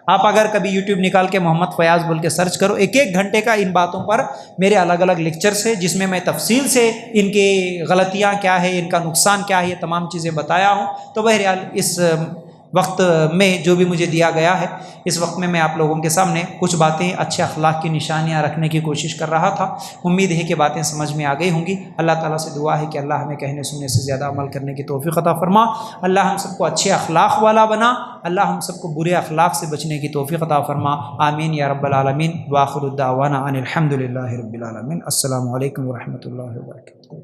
آپ اگر کبھی یوٹیوب نکال کے محمد فیاض بول کے سرچ کرو، ایک ایک گھنٹے کا ان باتوں پر میرے الگ الگ لیکچرز ہیں، جس میں میں تفصیل سے ان کی غلطیاں کیا ہے، ان کا نقصان کیا ہے، یہ تمام چیزیں بتایا ہوں۔ تو بہرحال اس وقت میں جو بھی مجھے دیا گیا ہے، اس وقت میں آپ لوگوں کے سامنے کچھ باتیں، اچھے اخلاق کی نشانیاں رکھنے کی کوشش کر رہا تھا۔ امید ہے کہ باتیں سمجھ میں آ گئی ہوں گی۔ اللہ تعالیٰ سے دعا ہے کہ اللہ ہمیں کہنے سننے سے زیادہ عمل کرنے کی توفیق عطا فرما۔ اللہ ہم سب کو اچھے اخلاق والا بنا، اللہ ہم سب کو برے اخلاق سے بچنے کی توفیق عطا فرما۔ آمین یا رب العالمین۔ وآخر الدعوانا ان الحمد للہ رب العالمین۔ السلام علیکم ورحمۃ اللہ وبرکاتہ۔